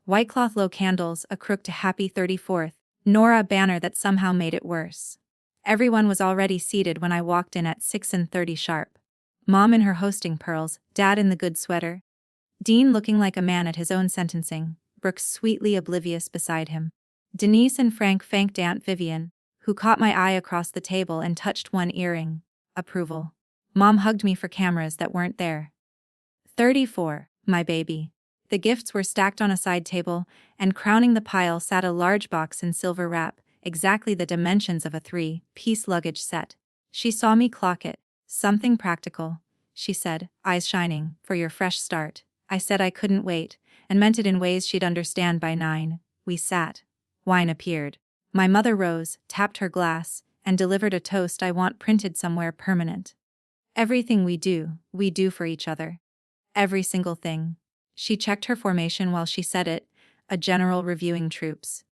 White cloth low candles, a crook to happy 34th, Nora banner that somehow made it worse. Everyone was already seated when I walked in at 6:30 sharp. Mom in her hosting pearls, Dad in the good sweater. Dean looking like a man at his own sentencing, Brooks sweetly oblivious beside him. Denise and Frank thanked Aunt Vivian, who caught my eye across the table and touched one earring. Approval. Mom hugged me for cameras that weren't there. 34, my baby. The gifts were stacked on a side table, and crowning the pile sat a large box in silver wrap, exactly the dimensions of a 3-piece luggage set. She saw me clock it. Something practical, she said, eyes shining, for your fresh start. I said I couldn't wait, and meant it in ways she'd understand by 9. We sat. Wine appeared. My mother rose, tapped her glass, and delivered a toast I want printed somewhere permanent. Everything we do for each other. Every single thing. She checked her formation while she said it, a general reviewing troops.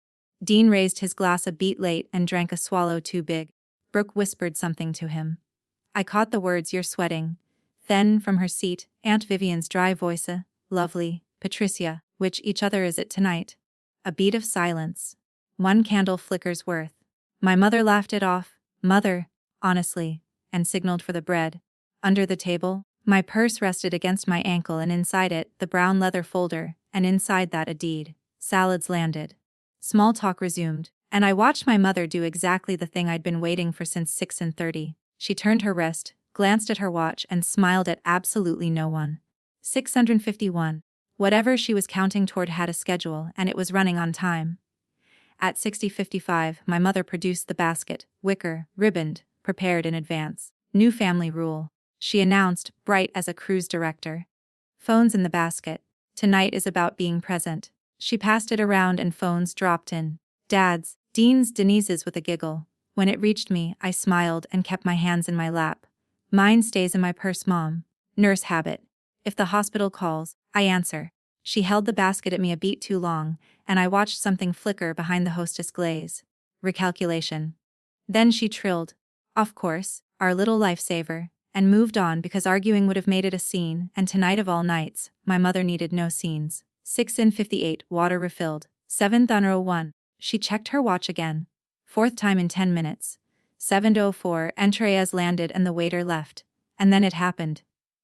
Dean raised his glass a beat late and drank a swallow too big. Brooke whispered something to him. I caught the words, "You're sweating." Then, from her seat, Aunt Vivian's dry voice, "Lovely, Patricia, which each other is it tonight?" A beat of silence. One candle flicker's worth. My mother laughed it off, "Mother, honestly," and signaled for the bread. Under the table, my purse rested against my ankle and inside it, the brown leather folder, and inside that a deed. Salads landed. Small talk resumed, and I watched my mother do exactly the thing I'd been waiting for since 6:30. She turned her wrist, glanced at her watch and smiled at absolutely no one. 651. Whatever she was counting toward had a schedule and it was running on time. At 60:55, my mother produced the basket, wicker, ribboned, prepared in advance. New family rule, she announced, bright as a cruise director. Phones in the basket. Tonight is about being present. She passed it around and phones dropped in. Dad's, Dean's, Denise's with a giggle. When it reached me, I smiled and kept my hands in my lap. Mine stays in my purse, Mom. Nurse habit. If the hospital calls, I answer. She held the basket at me a beat too long, and I watched something flicker behind the hostess glaze. Recalculation. Then she trilled, "Of course, our little lifesaver," and moved on because arguing would have made it a scene, and tonight of all nights, my mother needed no scenes. 6:58, water refilled. 7:01. She checked her watch again. Fourth time in 10 minutes. 7:04, entrees landed and the waiter left. And then it happened.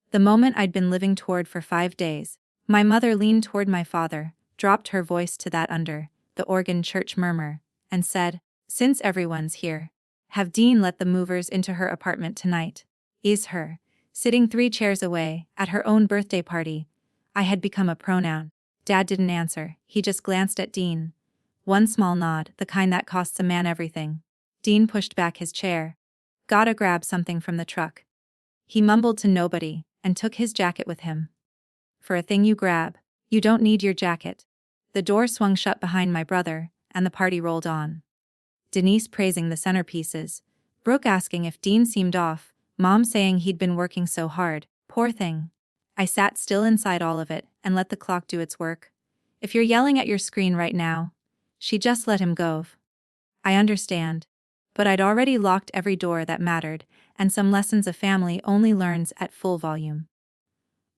The moment I'd been living toward for 5 days. My mother leaned toward my father, dropped her voice to that under the organ church murmur, and said, "Since everyone's here, have Dean let the movers into her apartment tonight." Is her, sitting 3 chairs away, at her own birthday party. I had become a pronoun. Dad didn't answer, he just glanced at Dean. One small nod, the kind that costs a man everything. Dean pushed back his chair. "Gotta grab something from the truck." He mumbled to nobody, and took his jacket with him. "For a thing you grab, you don't need your jacket." The door swung shut behind my brother, and the party rolled on. Denise praising the centerpieces, Brooke asking if Dean seemed off, Mom saying he'd been working so hard, poor thing. I sat still inside all of it, and let the clock do its work. "If you're yelling at your screen right now," she just let him go. "I understand." But I'd already locked every door that mattered, and some lessons a family only learns at full volume.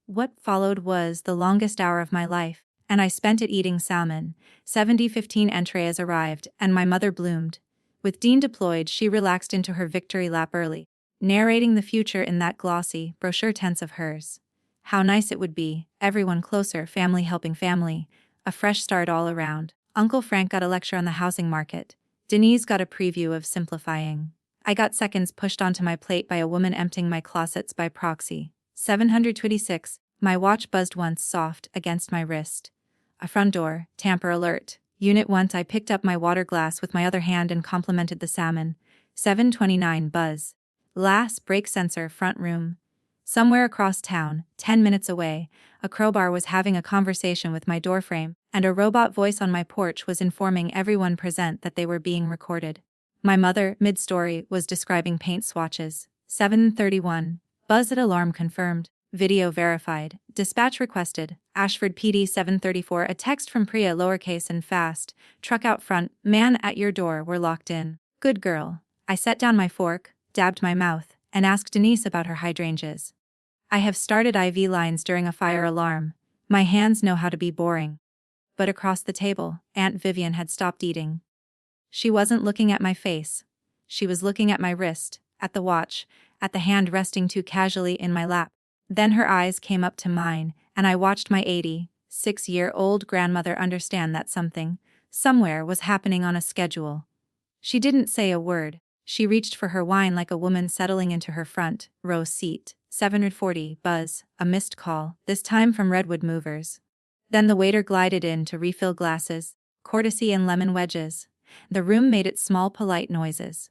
What followed was the longest hour of my life, and I spent it eating salmon. 70:15 entrees arrived, and my mother bloomed. With Dean deployed, she relaxed into her victory lap early, narrating the future in that glossy, brochure tense of hers. How nice it would be, everyone closer, family helping family, a fresh start all around. Uncle Frank got a lecture on the housing market. Denise got a preview of simplifying. I got seconds pushed onto my plate by a woman emptying my closets by proxy. 726, my watch buzzed once soft against my wrist. A front door, tamper alert. Unit once I picked up my water glass with my other hand and complimented the salmon. 729 buzz. Last brake sensor front room. Somewhere across town, 10 minutes away, a crowbar was having a conversation with my doorframe, and a robot voice on my porch was informing everyone present that they were being recorded. My mother, mid-story, was describing paint swatches. 731. Buzz at alarm confirmed. Video verified. Dispatch requested. Ashford PD 734. A text from Priya lowercase and fast. Truck out front. Man at your door. We're locked in. Good girl. I set down my fork, dabbed my mouth, and asked Denise about her hydrangeas. I have started IV lines during a fire alarm. My hands know how to be boring. But across the table, Aunt Vivian had stopped eating. She wasn't looking at my face. She was looking at my wrist, at the watch, at the hand resting too casually in my lap. Then her eyes came up to mine, and I watched my 86-year-old grandmother understand that something, somewhere, was happening on a schedule. She didn't say a word. She reached for her wine like a woman settling into her front row seat. 740 buzz, a missed call, this time from Redwood Movers. Then the waiter glided in to refill glasses, courtesy and lemon wedges. The room made its small polite noises.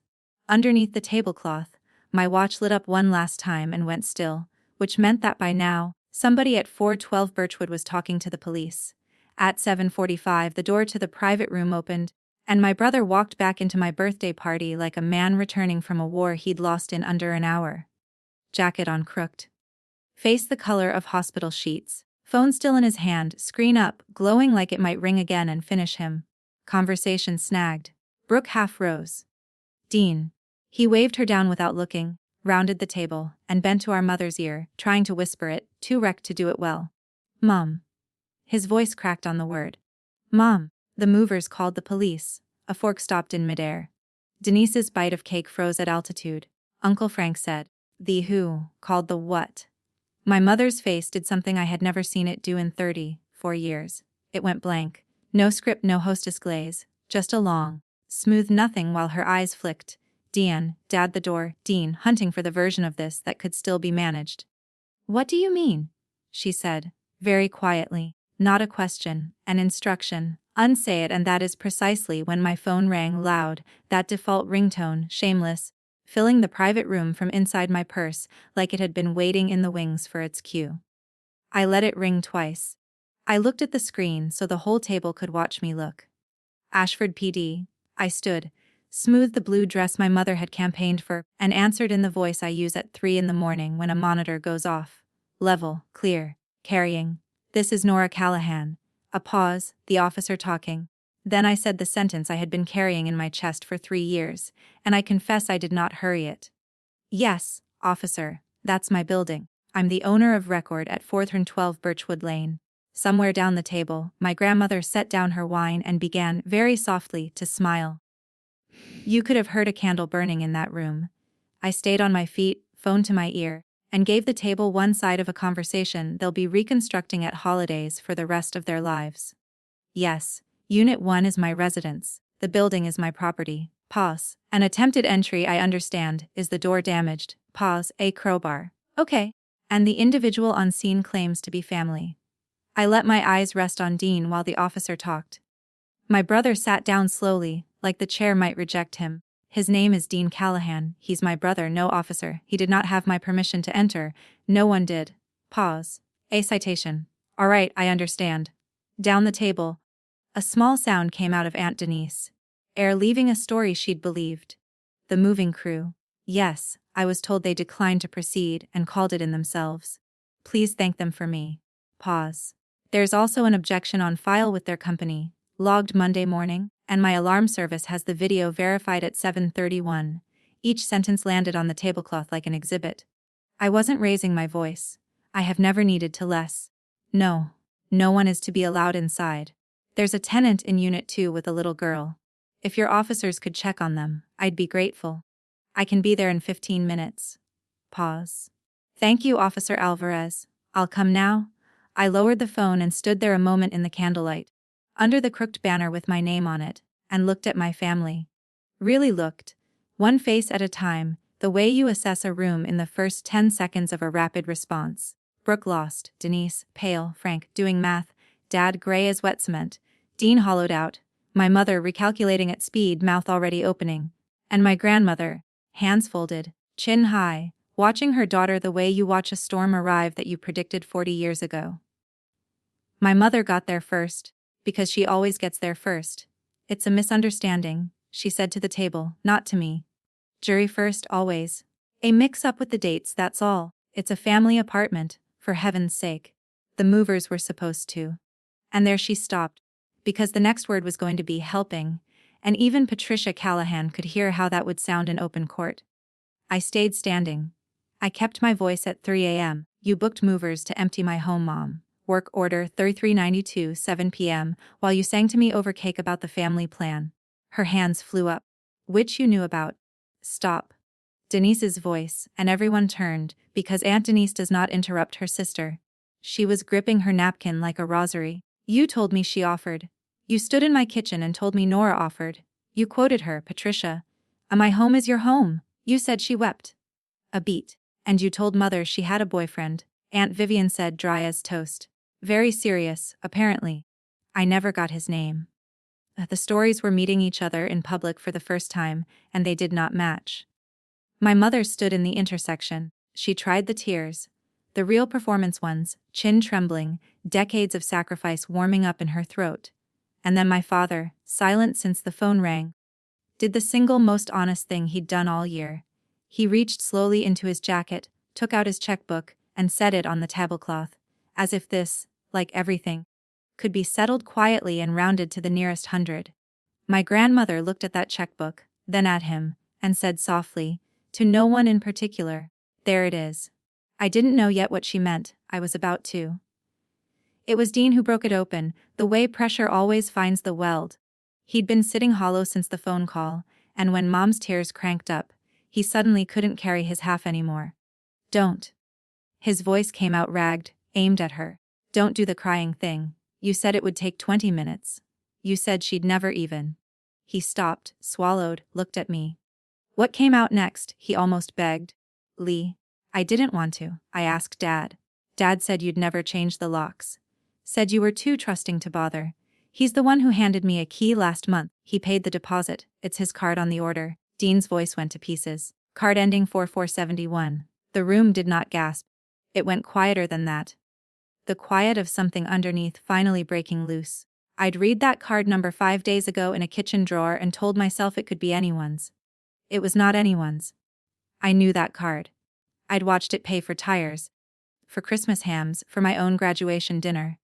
Underneath the tablecloth, my watch lit up one last time and went still, which meant that by now, somebody at 412 Birchwood was talking to the police. At 7:45 the door to the private room opened, And my brother walked back into my birthday party like a man returning from a war he'd lost in under an hour. Jacket on crooked. Face the color of hospital sheets. Phone still in his hand, screen up, glowing like it might ring again and finish him. Conversation snagged. Brooke half rose. Dean. He waved her down without looking, rounded the table, and bent to our mother's ear, trying to whisper it, too wrecked to do it well. Mom. His voice cracked on the word. Mom. The movers called the police. A fork stopped in midair. Denise's bite of cake froze at altitude. Uncle Frank said, "The who called the what?" My mother's face did something I had never seen it do in 34 years. It went blank. No script, no hostess glaze. Just a long, smooth nothing while her eyes flicked. Dean, Dad the door, Dean, hunting for the version of this that could still be managed. "What do you mean?" she said, very quietly. Not a question, an instruction. Unsay it, and that is precisely when my phone rang loud, that default ringtone, shameless, filling the private room from inside my purse like it had been waiting in the wings for its cue. I let it ring twice. I looked at the screen so the whole table could watch me look. Ashford PD. I stood, smoothed the blue dress my mother had campaigned for, and answered in the voice I use at 3 in the morning when a monitor goes off. Level, clear, carrying. This is Nora Callahan. A pause, the officer talking. Then I said the sentence I had been carrying in my chest for 3 years, and I confess I did not hurry it. Yes, officer, that's my building. I'm the owner of record at 412 Birchwood Lane. Somewhere down the table, my grandmother set down her wine and began, very softly, to smile. You could have heard a candle burning in that room. I stayed on my feet, phone to my ear, and gave the table one side of a conversation they'll be reconstructing at holidays for the rest of their lives. Yes, Unit 1 is my residence, the building is my property. Pause. An attempted entry, I understand, is the door damaged. Pause. A crowbar. Okay. And the individual on scene claims to be family. I let my eyes rest on Dean while the officer talked. My brother sat down slowly, like the chair might reject him. His name is Dean Callahan. He's my brother, no officer. He did not have my permission to enter. No one did. Pause. A citation. All right, I understand. Down the table. A small sound came out of Aunt Denise. Air leaving a story she'd believed. The moving crew. Yes, I was told they declined to proceed and called it in themselves. Please thank them for me. Pause. There's also an objection on file with their company, logged Monday morning, and my alarm service has the video verified at 7:31. Each sentence landed on the tablecloth like an exhibit. I wasn't raising my voice. I have never needed to less. No. No one is to be allowed inside. There's a tenant in Unit 2 with a little girl. If your officers could check on them, I'd be grateful. I can be there in 15 minutes. Pause. Thank you, Officer Alvarez. I'll come now. I lowered the phone and stood there a moment in the candlelight, under the crooked banner with my name on it, and looked at my family. Really looked. One face at a time, the way you assess a room in the first 10 seconds of a rapid response. Brooke lost, Denise, pale, Frank, doing math, Dad gray as wet cement, Dean hollowed out, my mother recalculating at speed, mouth already opening, and my grandmother, hands folded, chin high, watching her daughter the way you watch a storm arrive that you predicted 40 years ago. My mother got there first, because she always gets there first. It's a misunderstanding, she said to the table, not to me. Jury first, always. A mix-up with the dates, that's all. It's a family apartment, for heaven's sake. The movers were supposed to. And there she stopped, because the next word was going to be helping, and even Patricia Callahan could hear how that would sound in open court. I stayed standing. I kept my voice at 3 a.m. You booked movers to empty my home, Mom. Work order 3392, 7 p.m., while you sang to me over cake about the family plan. Her hands flew up. Which you knew about. Stop. Denise's voice, and everyone turned, because Aunt Denise does not interrupt her sister. She was gripping her napkin like a rosary. You told me she offered. You stood in my kitchen and told me Nora offered. You quoted her, Patricia. My home is your home. You said she wept. A beat. And you told Mother she had a boyfriend, Aunt Vivian said, dry as toast. Very serious, apparently. I never got his name. The stories were meeting each other in public for the first time, and they did not match. My mother stood in the intersection. She tried the tears. The real performance ones, chin trembling, decades of sacrifice warming up in her throat. And then my father, silent since the phone rang, did the single most honest thing he'd done all year. He reached slowly into his jacket, took out his checkbook, and set it on the tablecloth, as if this, like everything, could be settled quietly and rounded to the nearest 100. My grandmother looked at that checkbook, then at him, and said softly, to no one in particular, "There it is." I didn't know yet what she meant. I was about to. It was Dean who broke it open, the way pressure always finds the weld. He'd been sitting hollow since the phone call, and when Mom's tears cranked up, he suddenly couldn't carry his half anymore. "Don't." His voice came out ragged, aimed at her. "Don't do the crying thing. You said it would take 20 minutes. You said she'd never even." He stopped, swallowed, looked at me. "What came out next?" he almost begged. "Lee, I didn't want to. I asked Dad. Dad said you'd never change the locks. Said you were too trusting to bother. He's the one who handed me a key last month. He paid the deposit. It's his card on the order." Dean's voice went to pieces. "Card ending 4471. The room did not gasp. It went quieter than that. The quiet of something underneath finally breaking loose. I'd read that card number 5 days ago in a kitchen drawer and told myself it could be anyone's. It was not anyone's. I knew that card. I'd watched it pay for tires, for Christmas hams, for my own graduation dinner.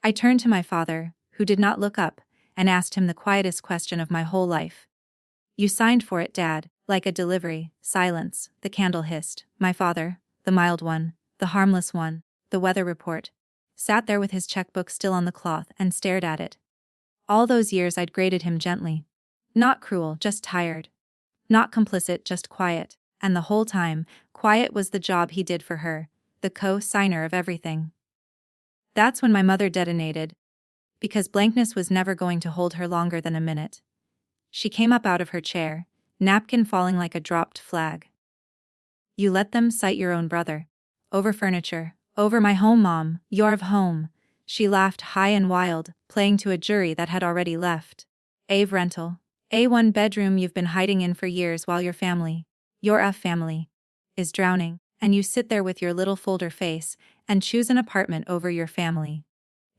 I turned to my father, who did not look up, and asked him the quietest question of my whole life. "You signed for it, Dad." Like a delivery. Silence. The candle hissed. My father, the mild one, the harmless one, the weather report, sat there with his checkbook still on the cloth and stared at it. All those years I'd graded him gently. Not cruel, just tired. Not complicit, just quiet. And the whole time, quiet was the job he did for her, the co-signer of everything. That's when my mother detonated, because blankness was never going to hold her longer than a minute. She came up out of her chair, napkin falling like a dropped flag. "You let them cite your own brother. Over furniture, over my home, Mom, you're of home." She laughed high and wild, playing to a jury that had already left. "Ave rental. A one-bedroom you've been hiding in for years while your family, is drowning, and you sit there with your little folder face and choose an apartment over your family."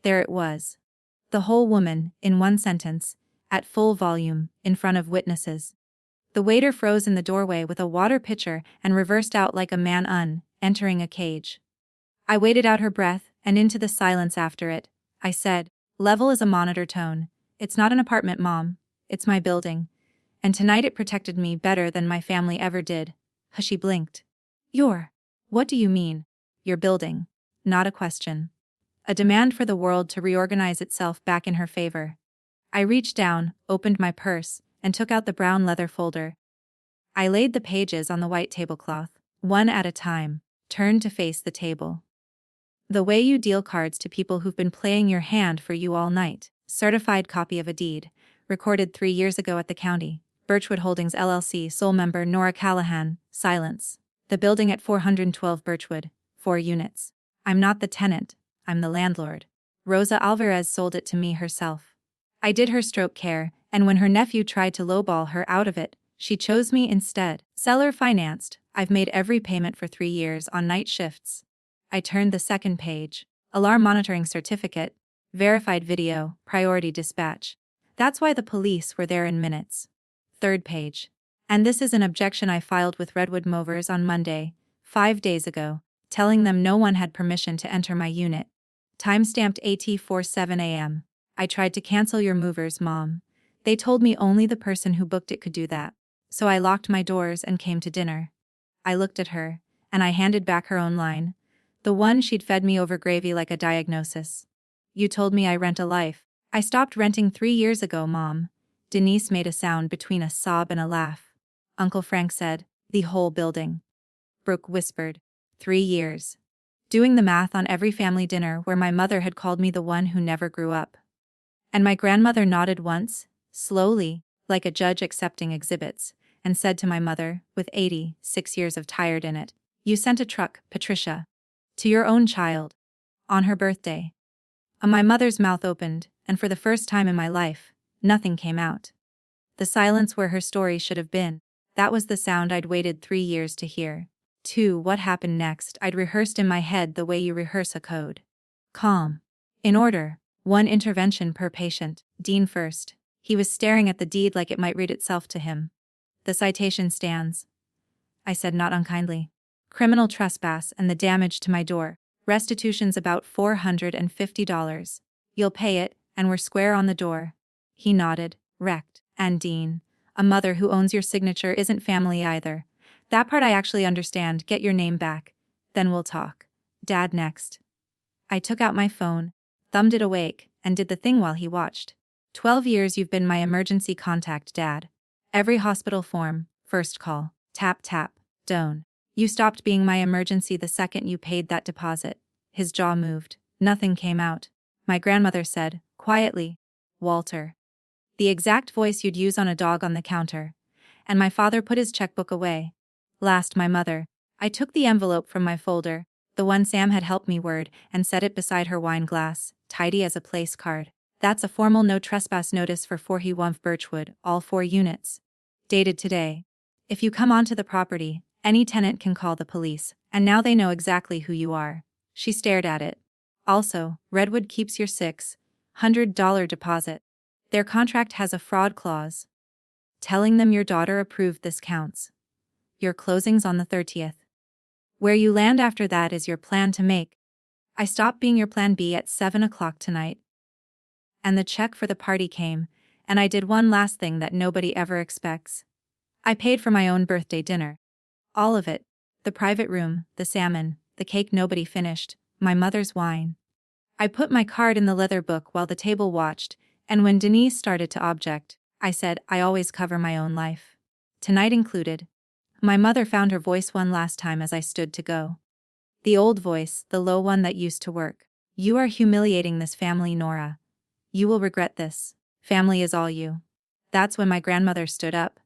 There it was. The whole woman, in one sentence, at full volume, in front of witnesses. The waiter froze in the doorway with a water pitcher and reversed out like a man entering a cage. I waited out her breath, and into the silence after it. I said, "Level is a monitor tone. It's not an apartment, Mom. It's my building. And tonight it protected me better than my family ever did." She blinked. What do you mean? "Your building." Not a question. A demand for the world to reorganize itself back in her favor. I reached down, opened my purse, and took out the brown leather folder. I laid the pages on the white tablecloth, one at a time, turned to face the table. "The way you deal cards to people who've been playing your hand for you all night. Certified copy of a deed, recorded 3 years ago at the county. Birchwood Holdings LLC, sole member Nora Callahan." Silence. "The building at 412 Birchwood, 4 units. I'm not the tenant, I'm the landlord. Rosa Alvarez sold it to me herself. I did her stroke care, and when her nephew tried to lowball her out of it, she chose me instead. Seller financed. I've made every payment for 3 years on night shifts." I turned the second page. "Alarm monitoring certificate. Verified video, priority dispatch. That's why the police were there in minutes." Third page. "And this is an objection I filed with Redwood Movers on Monday, 5 days ago, telling them no one had permission to enter my unit. Timestamped AT47 AM. I tried to cancel your movers, Mom. They told me only the person who booked it could do that. So I locked my doors and came to dinner." I looked at her, and I handed back her own line. The one she'd fed me over gravy like a diagnosis. "You told me I rent a life. I stopped renting 3 years ago, Mom." Denise made a sound between a sob and a laugh. "Uncle Frank said, the whole building." Brooke whispered, 3 years. Doing the math on every family dinner where my mother had called me the one who never grew up. And my grandmother nodded once, slowly, like a judge accepting exhibits, and said to my mother, with 86 years of tired in it, "You sent a truck, Patricia. To your own child. On her birthday." My mother's mouth opened, and for the first time in my life, nothing came out. The silence where her story should have been. That was the sound I'd waited 3 years to hear. 2. What happened next I'd rehearsed in my head the way you rehearse a code. Calm. In order. 1 intervention per patient. Dean first. He was staring at the deed like it might read itself to him. The citation stands, I said not unkindly. Criminal trespass and the damage to my door. Restitution's about $450. You'll pay it, and we're square on the door. He nodded, wrecked. And Dean, a mother who owns your signature isn't family either. That part I actually understand. Get your name back. Then we'll talk. Dad next. I took out my phone, thumbed it awake, and did the thing while he watched. 12 years you've been my emergency contact, Dad. Every hospital form, first call, tap tap, don't. You stopped being my emergency the second you paid that deposit. His jaw moved. Nothing came out. My grandmother said, quietly, Walter. The exact voice you'd use on a dog on the counter. And my father put his checkbook away. Last, my mother. I took the envelope from my folder, the one Sam had helped me word, and set it beside her wine glass, tidy as a place card. That's a formal no trespass notice for 4 Birchwood, all 4 units. Dated today. If you come onto the property, any tenant can call the police, and now they know exactly who you are. She stared at it. Also, Redwood keeps your $600 deposit. Their contract has a fraud clause. Telling them your daughter approved this counts. Your closing's on the 30th. Where you land after that is your plan to make. I stopped being your plan B at 7 o'clock tonight. And the check for the party came, and I did one last thing that nobody ever expects. I paid for my own birthday dinner. All of it. The private room, the salmon, the cake nobody finished, my mother's wine. I put my card in the leather book while the table watched, and when Denise started to object, I said I always cover my own life. Tonight included. My mother found her voice one last time as I stood to go. The old voice, the low one that used to work. You are humiliating this family, Nora. You will regret this. Family is all you. That's when my grandmother stood up.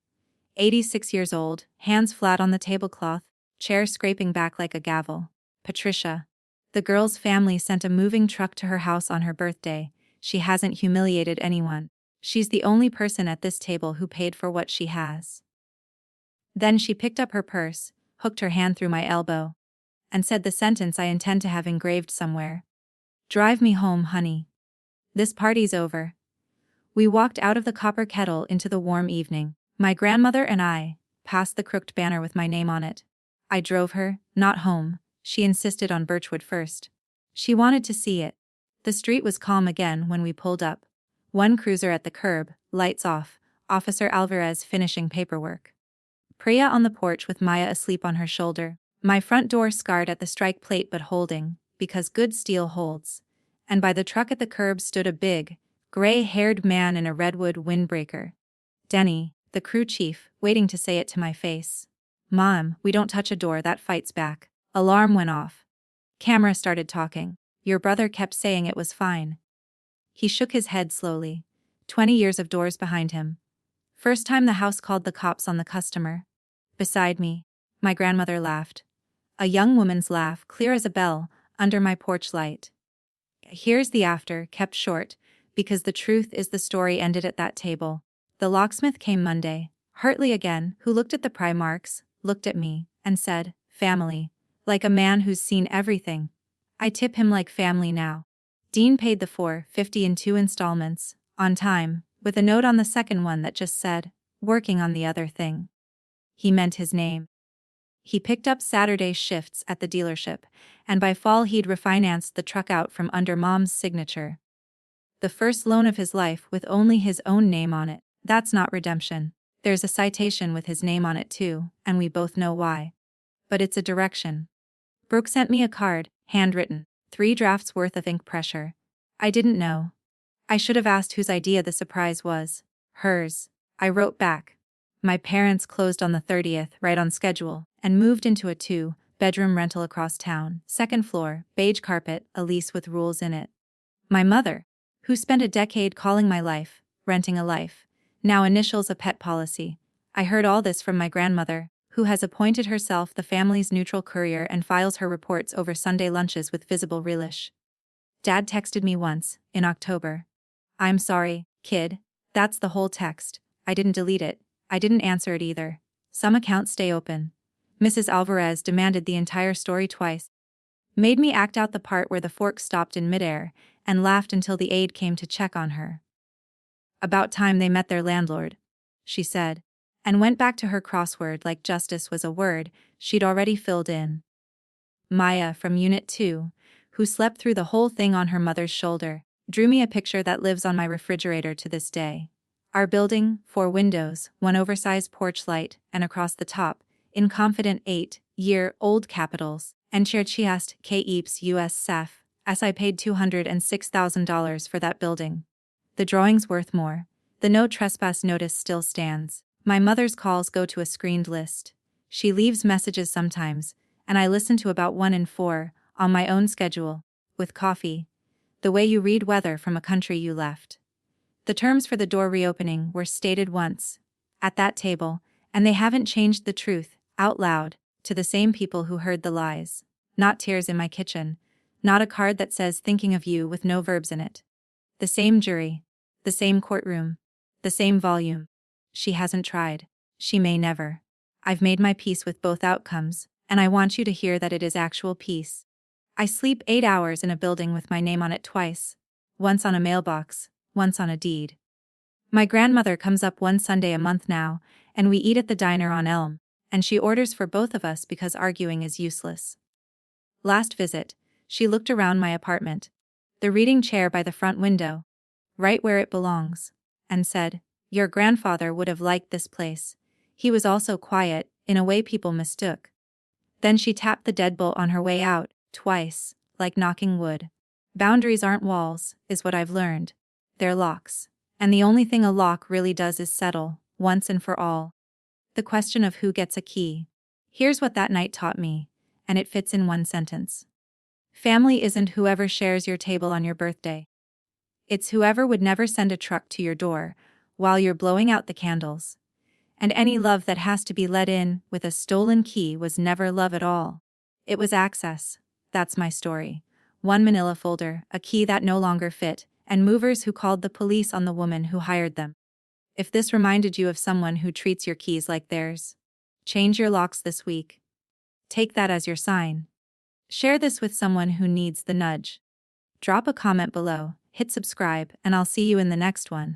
86 years old, hands flat on the tablecloth, chair scraping back like a gavel. Patricia. The girl's family sent a moving truck to her house on her birthday. She hasn't humiliated anyone. She's the only person at this table who paid for what she has. Then she picked up her purse, hooked her hand through my elbow, and said the sentence I intend to have engraved somewhere. Drive me home, honey. This party's over. We walked out of the copper kettle into the warm evening. My grandmother and I, past the crooked banner with my name on it. I drove her, not home. She insisted on Birchwood first. She wanted to see it. The street was calm again when we pulled up. One cruiser at the curb, lights off, Officer Alvarez finishing paperwork. Priya on the porch with Maya asleep on her shoulder. My front door scarred at the strike plate but holding, because good steel holds. And by the truck at the curb stood a big, gray-haired man in a redwood windbreaker. Denny, the crew chief, waiting to say it to my face. Mom, we don't touch a door that fights back. Alarm went off. Camera started talking. Your brother kept saying it was fine. He shook his head slowly. 20 years of doors behind him. First time the house called the cops on the customer. Beside me, my grandmother laughed. A young woman's laugh, clear as a bell, under my porch light. Here's the after, kept short, because the truth is the story ended at that table. The locksmith came Monday, Hartley again, who looked at the pry marks, looked at me, and said, family, like a man who's seen everything. I tip him like family now. Dean paid the $450 in 2 installments, on time, with a note on the second one that just said, working on the other thing. He meant his name. He picked up Saturday shifts at the dealership, and by fall he'd refinanced the truck out from under Mom's signature. The first loan of his life with only his own name on it. That's not redemption. There's a citation with his name on it too, and we both know why. But it's a direction. Brooke sent me a card, handwritten, 3 drafts worth of ink pressure. I didn't know. I should have asked whose idea the surprise was. Hers. I wrote back. My parents closed on the 30th, right on schedule, and moved into a 2-bedroom rental across town, 2nd floor, beige carpet, a lease with rules in it. My mother, who spent a decade calling my life, renting a life, now initials a pet policy. I heard all this from my grandmother, who has appointed herself the family's neutral courier and files her reports over Sunday lunches with visible relish. Dad texted me once, in October. I'm sorry, kid, that's the whole text. I didn't delete it. I didn't answer it either. Some accounts stay open. Mrs. Alvarez demanded the entire story twice. Made me act out the part where the fork stopped in midair, and laughed until the aide came to check on her. About time they met their landlord, she said, and went back to her crossword like justice was a word she'd already filled in. Maya from Unit 2, who slept through the whole thing on her mother's shoulder, drew me a picture that lives on my refrigerator to this day. Our building, 4 windows, 1 oversized porch light, and across the top, in confident 8-year-old capitals, and Cherchiast K-EAPS US SEF, as I paid $206,000 for that building. The drawing's worth more. The no trespass notice still stands. My mother's calls go to a screened list. She leaves messages sometimes, and I listen to about 1 in 4, on my own schedule, with coffee. The way you read weather from a country you left. The terms for the door reopening were stated once, at that table, and they haven't changed the truth, out loud, to the same people who heard the lies. Not tears in my kitchen, not a card that says thinking of you with no verbs in it. The same jury, the same courtroom, the same volume. She hasn't tried. She may never. I've made my peace with both outcomes, and I want you to hear that it is actual peace. I sleep 8 hours in a building with my name on it twice. Once on a mailbox, once on a deed. My grandmother comes up one Sunday a month now, and we eat at the diner on Elm, and she orders for both of us because arguing is useless. Last visit, she looked around my apartment, the reading chair by the front window, right where it belongs, and said, "Your grandfather would have liked this place. He was also quiet, in a way people mistook." Then she tapped the deadbolt on her way out, twice, like knocking wood. Boundaries aren't walls, is what I've learned. They're locks. And the only thing a lock really does is settle, once and for all, the question of who gets a key. Here's what that night taught me, and it fits in one sentence. Family isn't whoever shares your table on your birthday. It's whoever would never send a truck to your door while you're blowing out the candles. And any love that has to be let in with a stolen key was never love at all. It was access. That's my story. 1 manila folder, a key that no longer fit, and movers who called the police on the woman who hired them. If this reminded you of someone who treats your keys like theirs, change your locks this week. Take that as your sign. Share this with someone who needs the nudge. Drop a comment below, hit subscribe, and I'll see you in the next one.